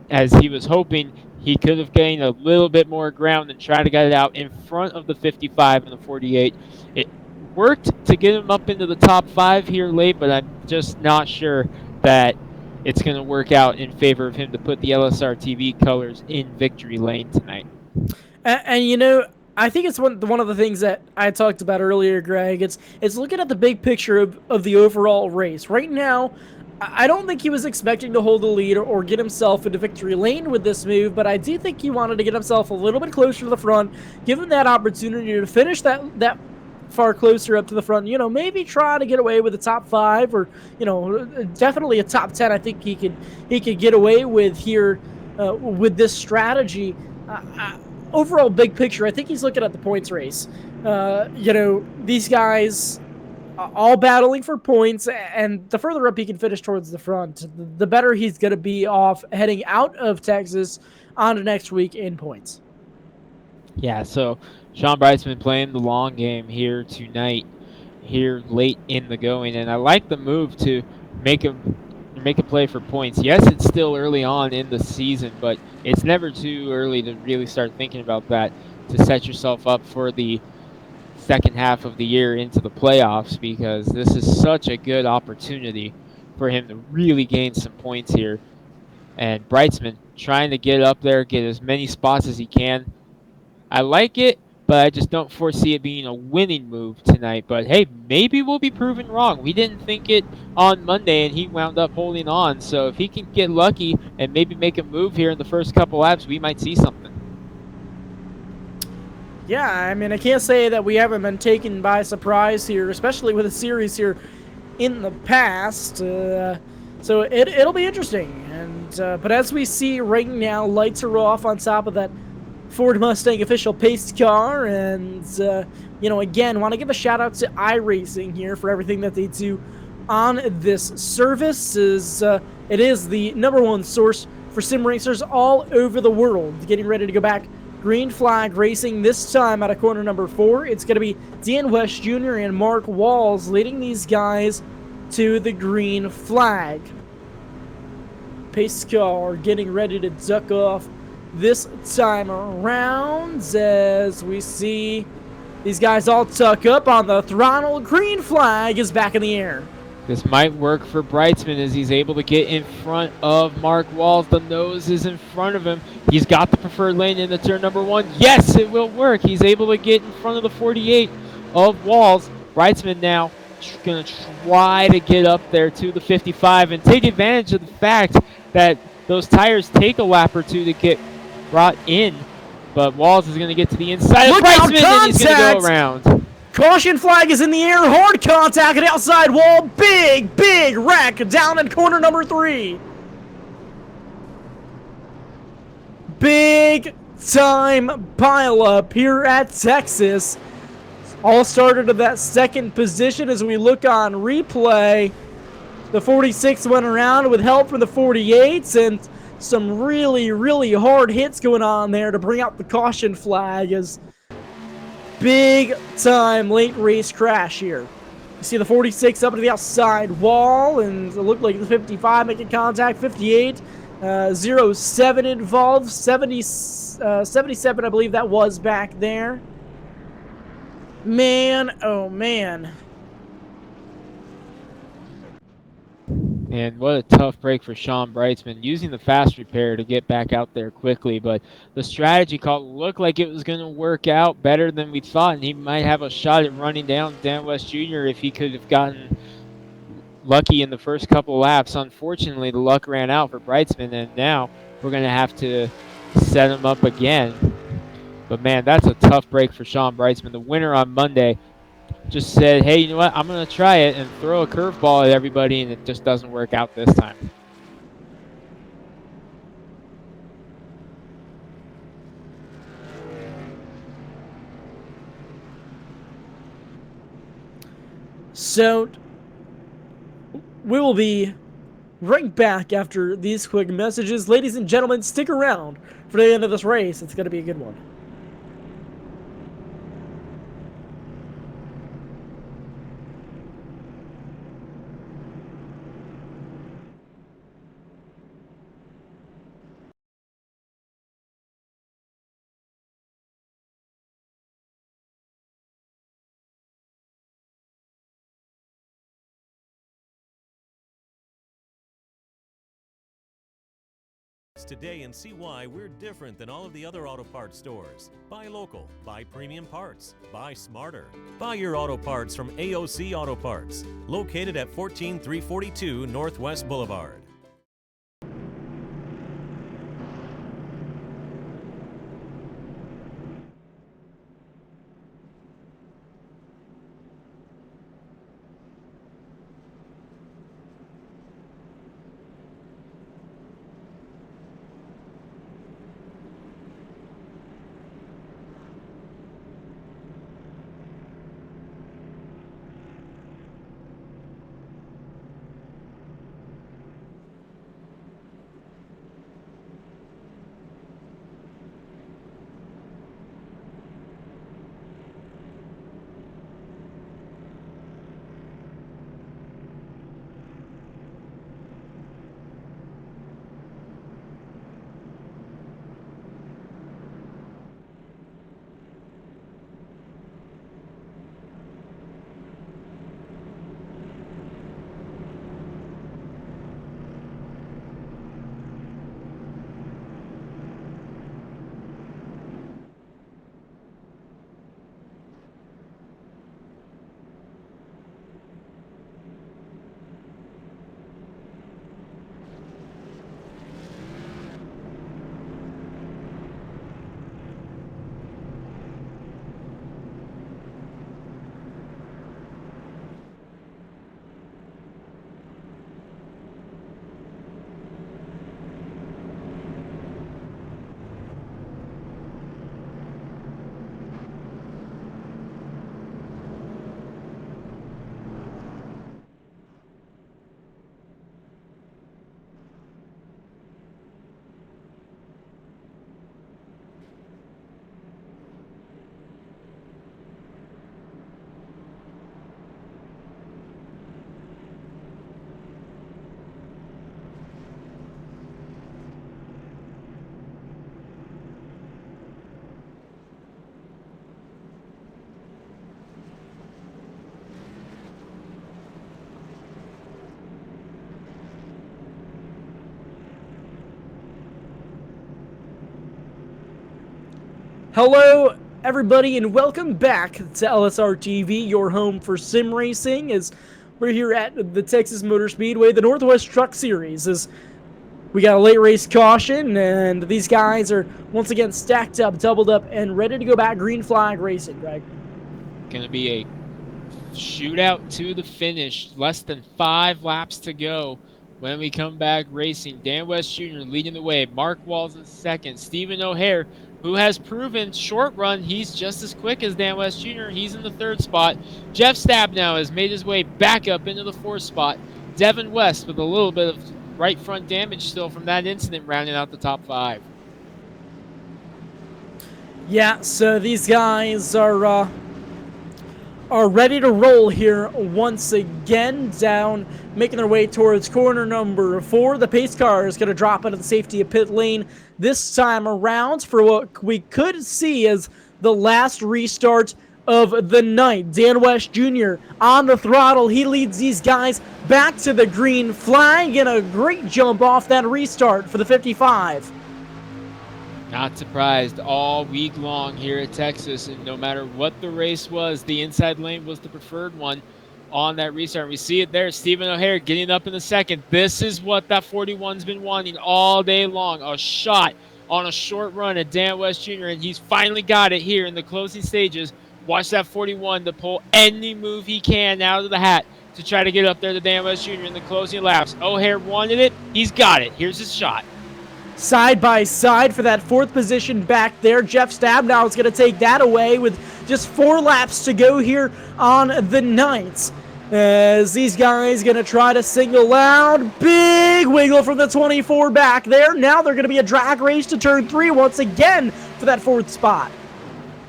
as he was hoping he could have gained a little bit more ground and try to get it out in front of the 55 and the 48. It worked to get him up into the top 5 here late, but I'm just not sure that it's going to work out in favor of him to put the LSR TV colors in victory lane tonight. And I think it's one of the things that I talked about earlier, Greg. It's looking at the big picture of the overall race. Right now, I don't think he was expecting to hold the lead or get himself into victory lane with this move, but I do think he wanted to get himself a little bit closer to the front, give him that opportunity to finish that far closer up to the front. Maybe try to get away with a top 5 or definitely a top 10. I think he could get away with here with this strategy. Overall big picture, I think he's looking at the points race. These guys all battling for points, and the further up he can finish towards the front, the better he's going to be off heading out of Texas on to next week in points. Yeah, so Sean Brightsman playing the long game here tonight, here late in the going, and I like the move to make a play for points. Yes, it's still early on in the season, but it's never too early to really start thinking about that, to set yourself up for the second half of the year into the playoffs, because this is such a good opportunity for him to really gain some points here. And Brightsman trying to get up there, get as many spots as he can. I like it, but I just don't foresee it being a winning move tonight. But hey, maybe we'll be proven wrong. We didn't think it on Monday, and he wound up holding on. So if he can get lucky and maybe make a move here in the first couple laps, we might see something. Yeah, I mean, I can't say that we haven't been taken by surprise here, especially with a series here in the past. So it'll be interesting. But as we see right now, lights are off on top of that Ford Mustang official pace car, and again, want to give a shout out to iRacing here for everything that they do on this service. It is the #1 source for sim racers all over the world. Getting ready to go back. Green flag racing this time out of corner number 4. It's going to be Dan West Jr. and Mark Walls leading these guys to the green flag. Pace car getting ready to duck off this time around as we see these guys all tuck up on the throttle. Green flag is back in the air. This might work for Brightsman as he's able to get in front of Mark Walls. The nose is in front of him. He's got the preferred lane into turn number 1. Yes, it will work. He's able to get in front of the 48 of Walls. Brightsman now going to try to get up there to the 55 and take advantage of the fact that those tires take a lap or two to get brought in. But Walls is going to get to the inside of Brightsman, and he's going to go around. Caution flag is in the air. Hard contact at the outside wall. Big wreck down in corner number 3. Big time pile up here at Texas. All started at that second position as we look on replay. The 46 went around with help from the 48s and some really hard hits going on there to bring out the caution flag as big time late race crash here. You see the 46 up to the outside wall, and it looked like the 55 making contact. 58, 07 involved. 77, I believe that was back there. Man, oh man. And what a tough break for Sean Brightsman, using the fast repair to get back out there quickly. But the strategy call looked like it was going to work out better than we thought, and he might have a shot at running down Dan West Jr. if he could have gotten lucky in the first couple laps. Unfortunately, the luck ran out for Brightsman, and now we're going to have to set him up again. But, man, that's a tough break for Sean Brightsman. The winner on Monday just said, hey, you know what, I'm going to try it and throw a curveball at everybody, and it just doesn't work out this time. So, we will be right back after these quick messages. Ladies and gentlemen, stick around for the end of this race. It's going to be a good one. today and see why we're different than all of the other auto parts stores. Buy local, buy premium parts, buy smarter. Buy your auto parts from AOC Auto Parts, located at 14342 Northwest Boulevard. Hello, everybody, and welcome back to LSR TV, your home for sim racing. As we're here at the Texas Motor Speedway, the Northwest Truck Series. As we got a late race caution, and these guys are once again stacked up, doubled up, and ready to go back green flag racing, Greg. Going to be a shootout to the finish. Less than 5 laps to go when we come back racing. Dan West Jr. leading the way. Mark Walls in second. Stephen O'Hare, who has proven short run he's just as quick as Dan West Jr. He's in the 3rd spot. Jeff Stabnow has made his way back up into the 4th spot. Devin West with a little bit of right front damage still from that incident, rounding out the top 5. Yeah, so these guys are ready to roll here once again, down, making their way towards corner number 4. The pace car is going to drop into the safety of pit lane this time around for what we could see as the last restart of the night. Dan West Jr. on the throttle. He leads these guys back to the green flag, and a great jump off that restart for the 55. Not surprised all week long here at Texas, and no matter what the race was, the inside lane was the preferred one on that restart. We see it there, Stephen O'Hare getting up in the second. This is what that 41's been wanting all day long, a shot on a short run at Dan West Jr., and he's finally got it here in the closing stages. Watch that 41 to pull any move he can out of the hat to try to get up there to Dan West Jr. in the closing laps. O'Hare wanted it. He's got it. Here's his shot. Side by side for that 4th position back there. Jeff Stabnow is going to take that away with just 4 laps to go here on the night. As these guys going to try to single out. Big wiggle from the 24 back there. Now they're going to be a drag race to turn 3 once again for that 4th spot.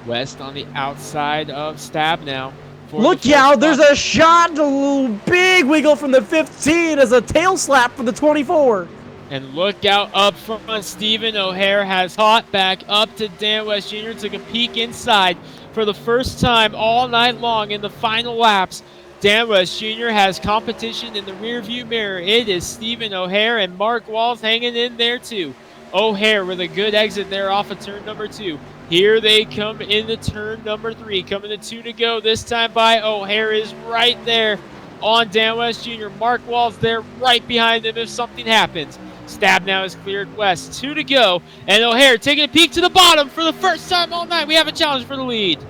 West on the outside of Stabnow. Look out, there's a shot, a little big wiggle from the 15 as a tail slap from the 24. And look out up front, Stephen O'Hare has caught back up to Dan West Jr. Took a peek inside for the first time all night long in the final laps. Dan West Jr. has competition in the rearview mirror. It is Stephen O'Hare and Mark Walls hanging in there too. O'Hare with a good exit there off of turn number 2. Here they come into turn number 3. Coming to 2 to go. This time by O'Hare is right there on Dan West Jr. Mark Wall's there right behind him if something happens. Stab now is cleared west. 2 to go. And O'Hare taking a peek to the bottom for the first time all night. We have a challenge for the lead.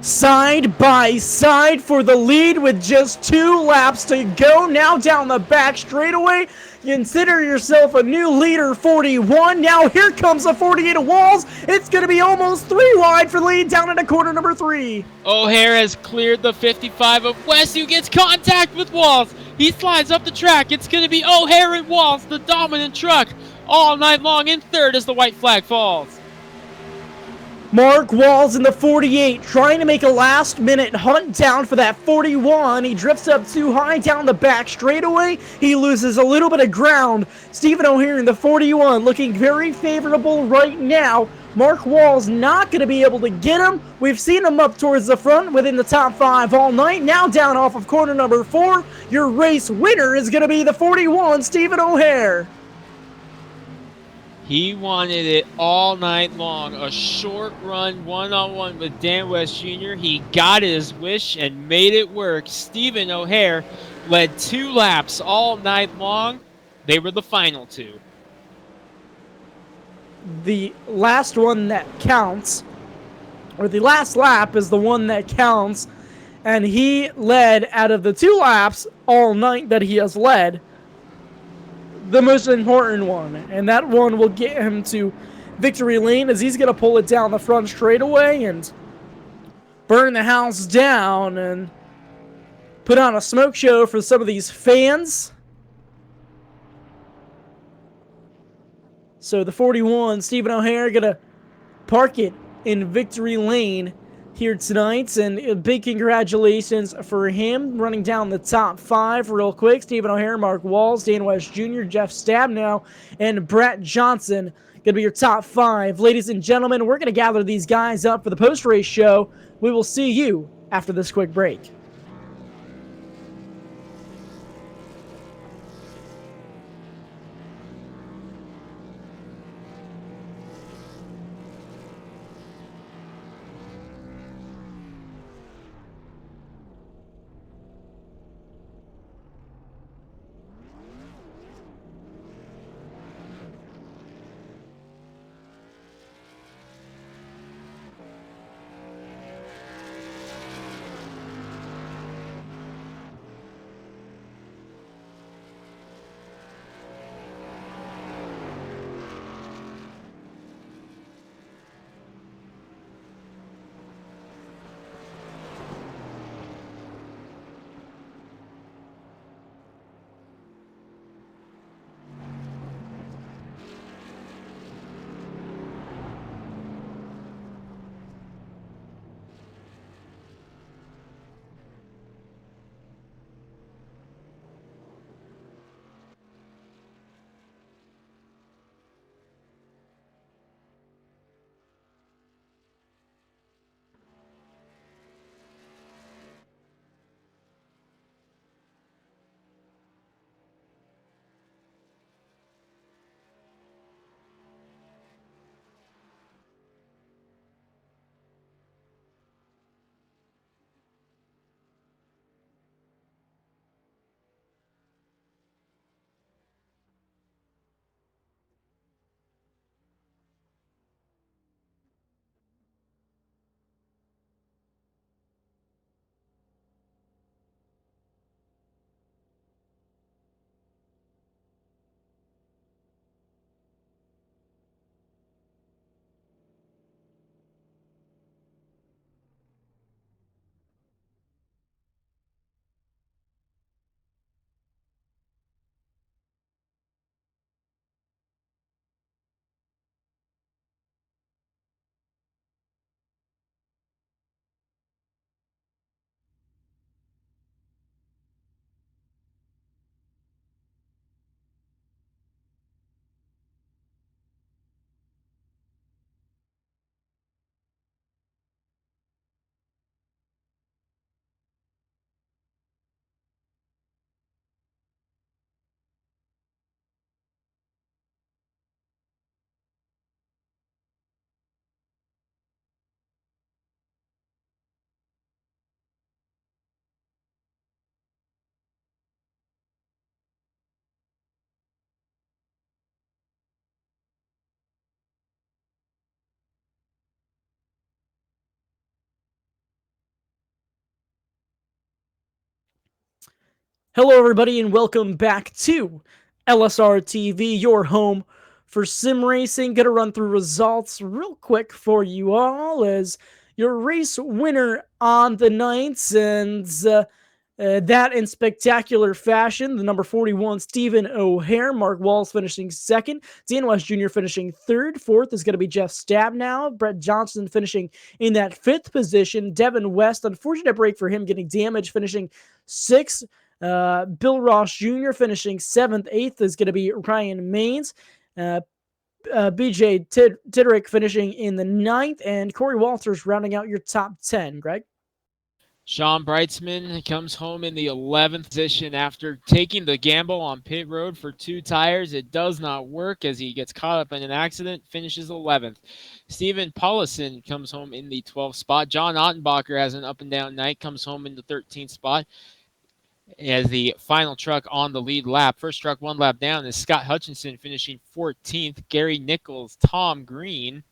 Side by side for the lead with just 2 laps to go. Now down the back straightaway. Consider yourself a new leader, 41. Now here comes a 48 of Walls. It's going to be almost 3 wide for the lead down into corner number 3. O'Hare has cleared the 55 of West, who gets contact with Walls. He slides up the track. It's going to be O'Hare and Walls, the dominant truck, all night long in third as the white flag falls. Mark Walls in the 48, trying to make a last-minute hunt down for that 41. He drifts up too high down the back straightaway. He loses a little bit of ground. Stephen O'Hare in the 41 looking very favorable right now. Mark Walls not going to be able to get him. We've seen him up towards the front within the top 5 all night. Now down off of corner number 4. Your race winner is going to be the 41, Stephen O'Hare. He wanted it all night long. A short run one-on-one with Dan West Jr. He got his wish and made it work. Stephen O'Hare led 2 laps all night long. They were the final 2. The last one that counts, or the last lap is the one that counts, and he led out of the 2 laps all night that he has led, the most important one, and that one will get him to victory lane as he's going to pull it down the front straightaway and burn the house down and put on a smoke show for some of these fans. So the 41, Stephen O'Hare, going to park it in victory lane here tonight, and a big congratulations for him running down the top 5 real quick. Stephen O'Hare, Mark Walls, Dan West Jr., Jeff Stabnow, and Brett Johnson going to be your top 5. Ladies and gentlemen, we're going to gather these guys up for the post-race show. We will see you after this quick break. Hello, everybody, and welcome back to LSR TV, your home for sim racing. Gonna run through results real quick for you all as your race winner on the nights, and that in spectacular fashion. The number 41, Stephen O'Hare. Mark Walls finishing second. Dan West Jr. finishing third. Fourth is going to be Jeff Stabnow. Brett Johnson finishing in that fifth position. Devin West, unfortunate break for him, getting damaged, finishing sixth. Bill Ross Jr. finishing seventh. Eighth is going to be Ryan Maines. BJ Tidrick finishing in the ninth, and Corey Walters rounding out your top 10. Greg? Sean Breitzman comes home in the 11th position after taking the gamble on pit road for 2 tires. It does not work as he gets caught up in an accident, finishes 11th. Stephen Paulison comes home in the 12th spot. John Ottenbacher has an up and down night, comes home in the 13th spot as the final truck on the lead lap. First truck 1 lap down is Scott Hutchinson finishing 14th. Gary Nichols, Tom Green,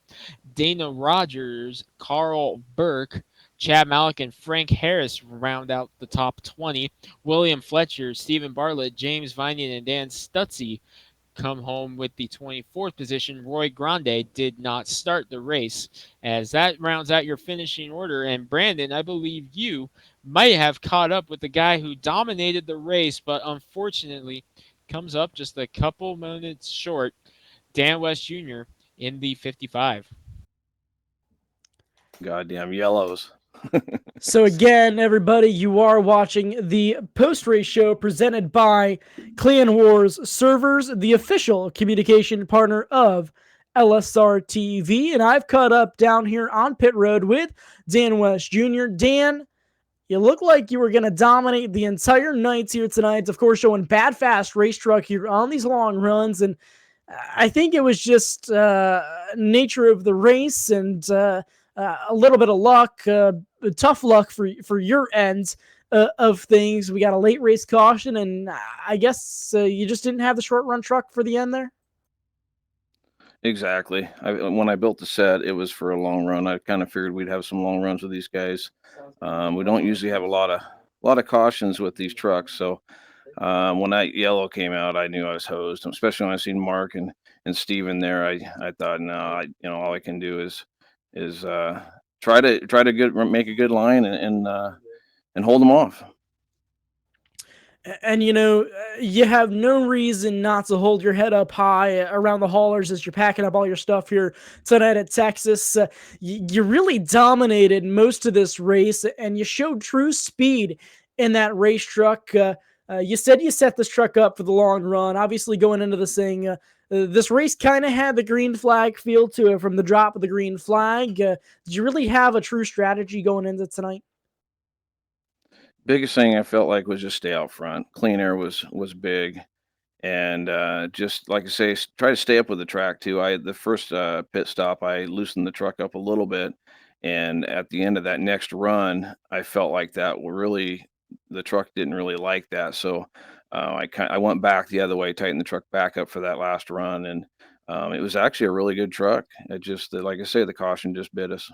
Dana Rogers, Carl Burke, Chad Malik, and Frank Harris round out the top 20. William Fletcher, Stephen Bartlett, James Vinian, and Dan Stutzy come home with the 24th position. Roy Grande did not start the race. As that rounds out your finishing order, and Brandon, I believe you might have caught up with the guy who dominated the race, but unfortunately comes up just a couple minutes short, Dan West Jr. in the 55. Goddamn yellows. So again, everybody, you are watching the post-race show presented by Clan Wars Servers, the official communication partner of LSR TV. And I've caught up down here on pit road with Dan West Jr. Dan, you look like you were going to dominate the entire night here tonight. Of course, showing bad, fast race truck here on these long runs. And I think it was just nature of the race and a little bit of luck, tough luck for your end of things. We got a late race caution, and I guess you just didn't have the short run truck for the end there. Exactly. When I built the set, it was for a long run. I kind of figured we'd have some long runs with these guys. We don't usually have a lot of cautions with these trucks, so when that yellow came out, I knew I was hosed. Especially when I seen Mark and Steven there, I thought, no, all I can do is try to make a good line and hold them off. And, you have no reason not to hold your head up high around the haulers as you're packing up all your stuff here tonight at Texas. You really dominated most of this race, and you showed true speed in that race truck. You said you set this truck up for the long run. Obviously, going into this thing, this race kind of had the green flag feel to it from the drop of the green flag. Did you really have a true strategy going into tonight? Biggest thing I felt like was just stay out front. Clean air was big, and just like I say, try to stay up with the track too. The first pit stop, I loosened the truck up a little bit, and at the end of that next run, I felt like the truck didn't really like that, so I went back the other way, tightened the truck back up for that last run, and it was actually a really good truck. It just, like I say, the caution just bit us.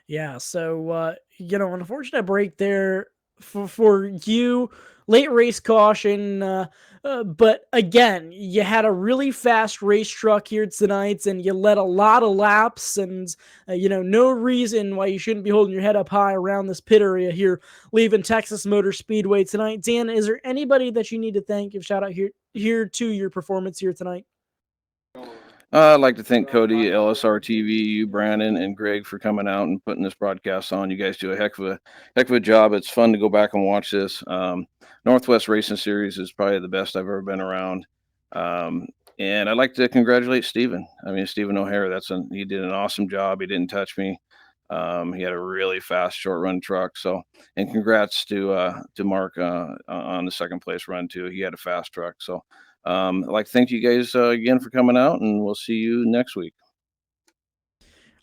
Yeah, so unfortunate break there for you. Late race caution, but again, you had a really fast race truck here tonight, and you led a lot of laps, and no reason why you shouldn't be holding your head up high around this pit area here, leaving Texas Motor Speedway tonight. Dan, is there anybody that you need to thank? Give shout out here to your performance here tonight. I'd like to thank Cody, LSR TV, you, Brandon, and Greg for coming out and putting this broadcast on. You guys do a heck of a job. It's fun to go back and watch this. Northwest Racing Series is probably the best I've ever been around. And I'd like to congratulate Stephen. Stephen O'Hare, he did an awesome job. He didn't touch me. He had a really fast short run truck. So, and congrats to Mark on the second place run too. He had a fast truck. So, I'd like to thank you guys again for coming out, and we'll see you next week.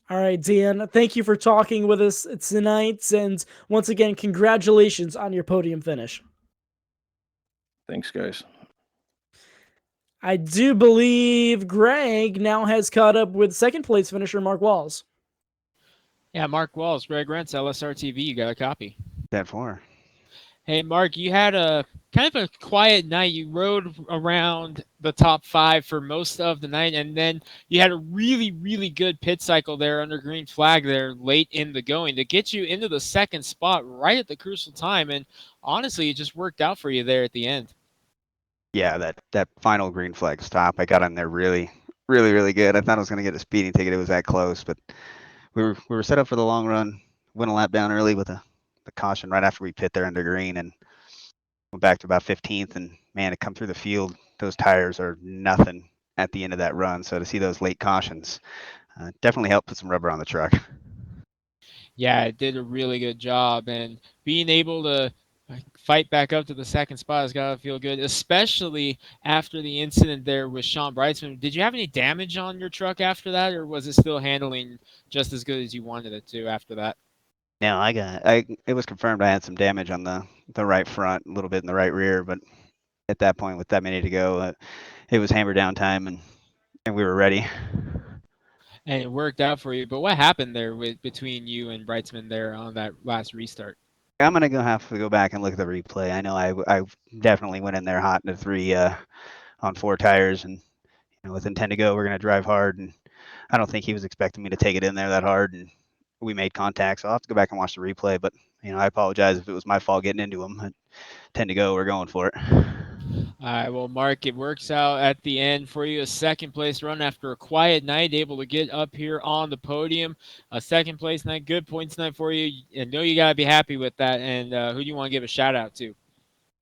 All right, Dan, thank you for talking with us tonight. And once again, congratulations on your podium finish. Thanks, guys. I do believe Greg now has caught up with second place finisher Mark Walls. Yeah, Mark Walls, Greg Rentz, LSR TV. You got a copy. 10-4. Hey, Mark, you had a kind of a quiet night. You rode around the top five for most of the night, and then you had a really, really good pit cycle there under green flag there late in the going to get you into the second spot right at the crucial time. And honestly, it just worked out for you there at the end. Yeah, that final green flag stop, I got on there really good. I thought I was gonna get a speeding ticket. It was that close, but we were set up for the long run. Went a lap down early with the caution right after we pit there under green, and went back to about 15th. And man, to come through the field, those tires are nothing at the end of that run. So to see those late cautions definitely helped put some rubber on the truck. Yeah, it did a really good job, and being able to fight back up to the second spot has got to feel good, especially after the incident there with Sean Brightsman. Did you have any damage on your truck after that, or was it still handling just as good as you wanted it to after that? Now it was confirmed I had some damage on the right front, a little bit in the right rear, but at that point with that many to go, it was hammer down time, and we were ready. And it worked out for you. But what happened there with between you and Brightsman there on that last restart? I'm gonna have to go back and look at the replay. I know I definitely went in there hot in the three on four tires, and within 10 to go, we're gonna drive hard, and I don't think he was expecting me to take it in there that hard, and we made contact. So I'll have to go back and watch the replay. But I apologize if it was my fault getting into him. At 10 to go, we're going for it. All right, well, Mark, it works out at the end for you. A second place run after a quiet night, able to get up here on the podium. A second place night, good points night for you. I know you got to be happy with that. And who do you want to give a shout out to?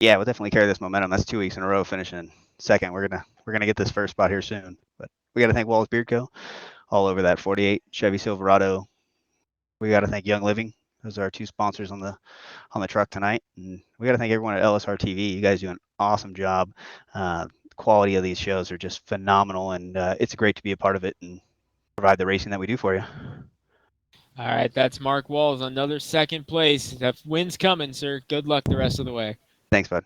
Yeah, we'll definitely carry this momentum. That's 2 weeks in a row finishing second. We're gonna get this first spot here soon. But we got to thank Wallace Beard Co. all over that 48 Chevy Silverado. We got to thank Young Living. Those are our two sponsors on the truck tonight. And we got to thank everyone at LSR TV. You guys do an awesome job. The quality of these shows are just phenomenal, and it's great to be a part of it and provide the racing that we do for you. All right, that's Mark Walls, another second place. That win's coming, sir. Good luck the rest of the way. Thanks, bud.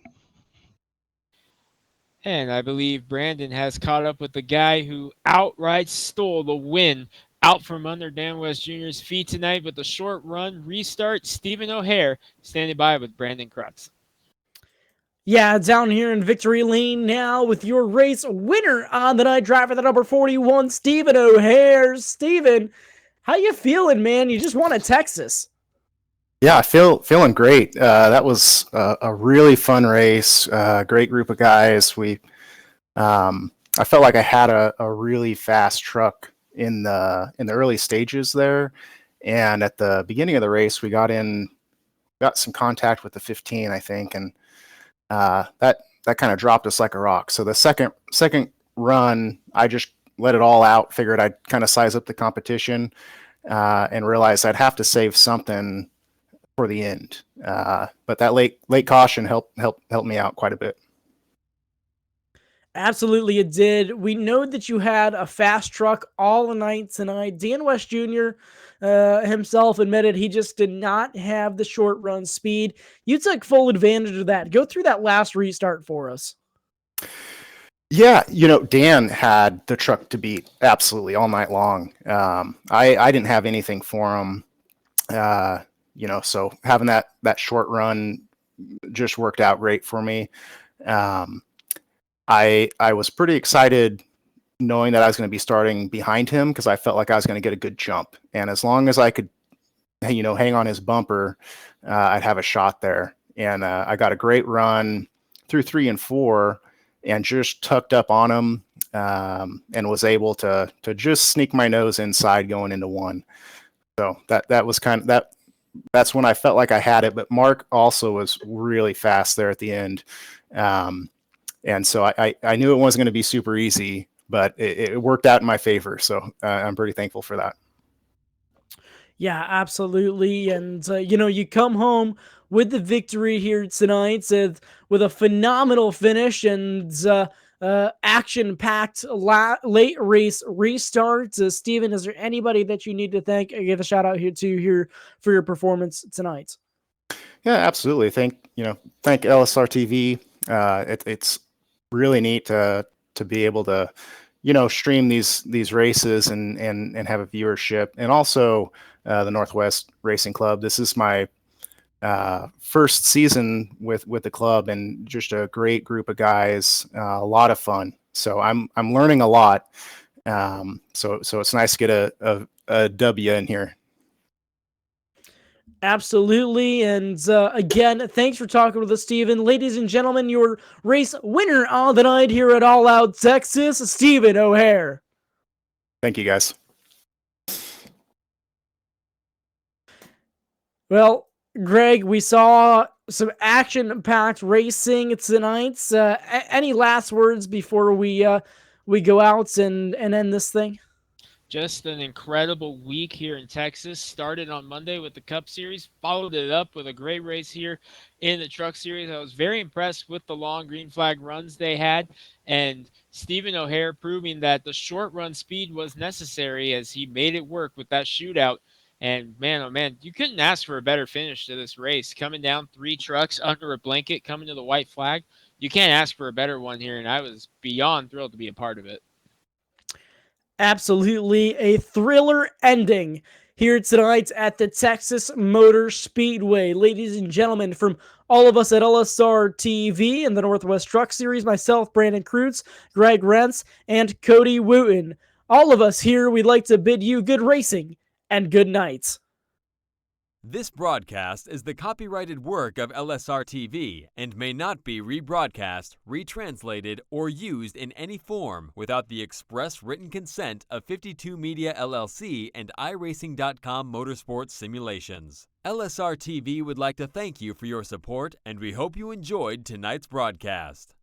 And I believe Brandon has caught up with the guy who outright stole the win out from under Dan West Jr.'s feet tonight with the short run restart. Stephen O'Hare standing by with Brandon Crutz. Yeah, down here in victory lane now with your race winner on the night, driver the number 41, Stephen O'Hare. Stephen, how you feeling, man? You just won at Texas. Yeah, feeling great. That was a really fun race. Great group of guys. I felt like I had a really fast truck in the early stages there, and at the beginning of the race, we got some contact with the 15, I think, and that kind of dropped us like a rock. So the second run, I just let it all out. Figured I'd kind of size up the competition, and realized I'd have to save something for the end. But that late caution helped me out quite a bit. Absolutely, it did. We know that you had a fast truck all night tonight. Dan West Jr. Himself admitted he just did not have the short run speed. You took full advantage of that. Go through that last restart for us. Yeah, Dan had the truck to beat absolutely all night long. I didn't have anything for him. So having that short run just worked out great for me. I was pretty excited knowing that I was going to be starting behind him because I felt like I was going to get a good jump. And as long as I could, hang on his bumper, I'd have a shot there. And I got a great run through 3 and 4 and just tucked up on him, and was able to just sneak my nose inside going into 1. So that was kind of that's when I felt like I had it. But Mark also was really fast there at the end. And so I knew it wasn't going to be super easy, but it worked out in my favor. So I'm pretty thankful for that. Yeah, absolutely. And, you come home with the victory here tonight with a phenomenal finish and action-packed late race restart. Steven, is there anybody that you need to thank? Give a shout out here for your performance tonight. Yeah, absolutely. Thank LSR TV. It's really neat to be able to, stream these races and have a viewership, and also the Northwest Racing Club. This is my first season with the club, and just a great group of guys, a lot of fun. So I'm learning a lot. So it's nice to get a W in here. Absolutely. And again, thanks for talking with us, Steven. Ladies and gentlemen, your race winner of the night here at All Out Texas, Steven O'Hare. Thank you, guys. Well, Greg, we saw some action-packed racing tonight. Any last words before we go out and end this thing? Just an incredible week here in Texas. Started on Monday with the Cup Series, followed it up with a great race here in the Truck Series. I was very impressed with the long green flag runs they had, and Stephen O'Hare proving that the short run speed was necessary as he made it work with that shootout. And man, oh man, you couldn't ask for a better finish to this race. Coming down 3 trucks under a blanket, coming to the white flag. You can't ask for a better one here, and I was beyond thrilled to be a part of it. Absolutely a thriller ending here tonight at the Texas Motor Speedway. Ladies and gentlemen, from all of us at LSR TV and the Northwest Truck Series, myself, Brandon Kreutz, Greg Rentz, and Cody Wooten, all of us here, we'd like to bid you good racing and good night. This broadcast is the copyrighted work of LSR TV and may not be rebroadcast, retranslated, or used in any form without the express written consent of 52 Media LLC and iRacing.com Motorsports Simulations. LSR TV would like to thank you for your support, and we hope you enjoyed tonight's broadcast.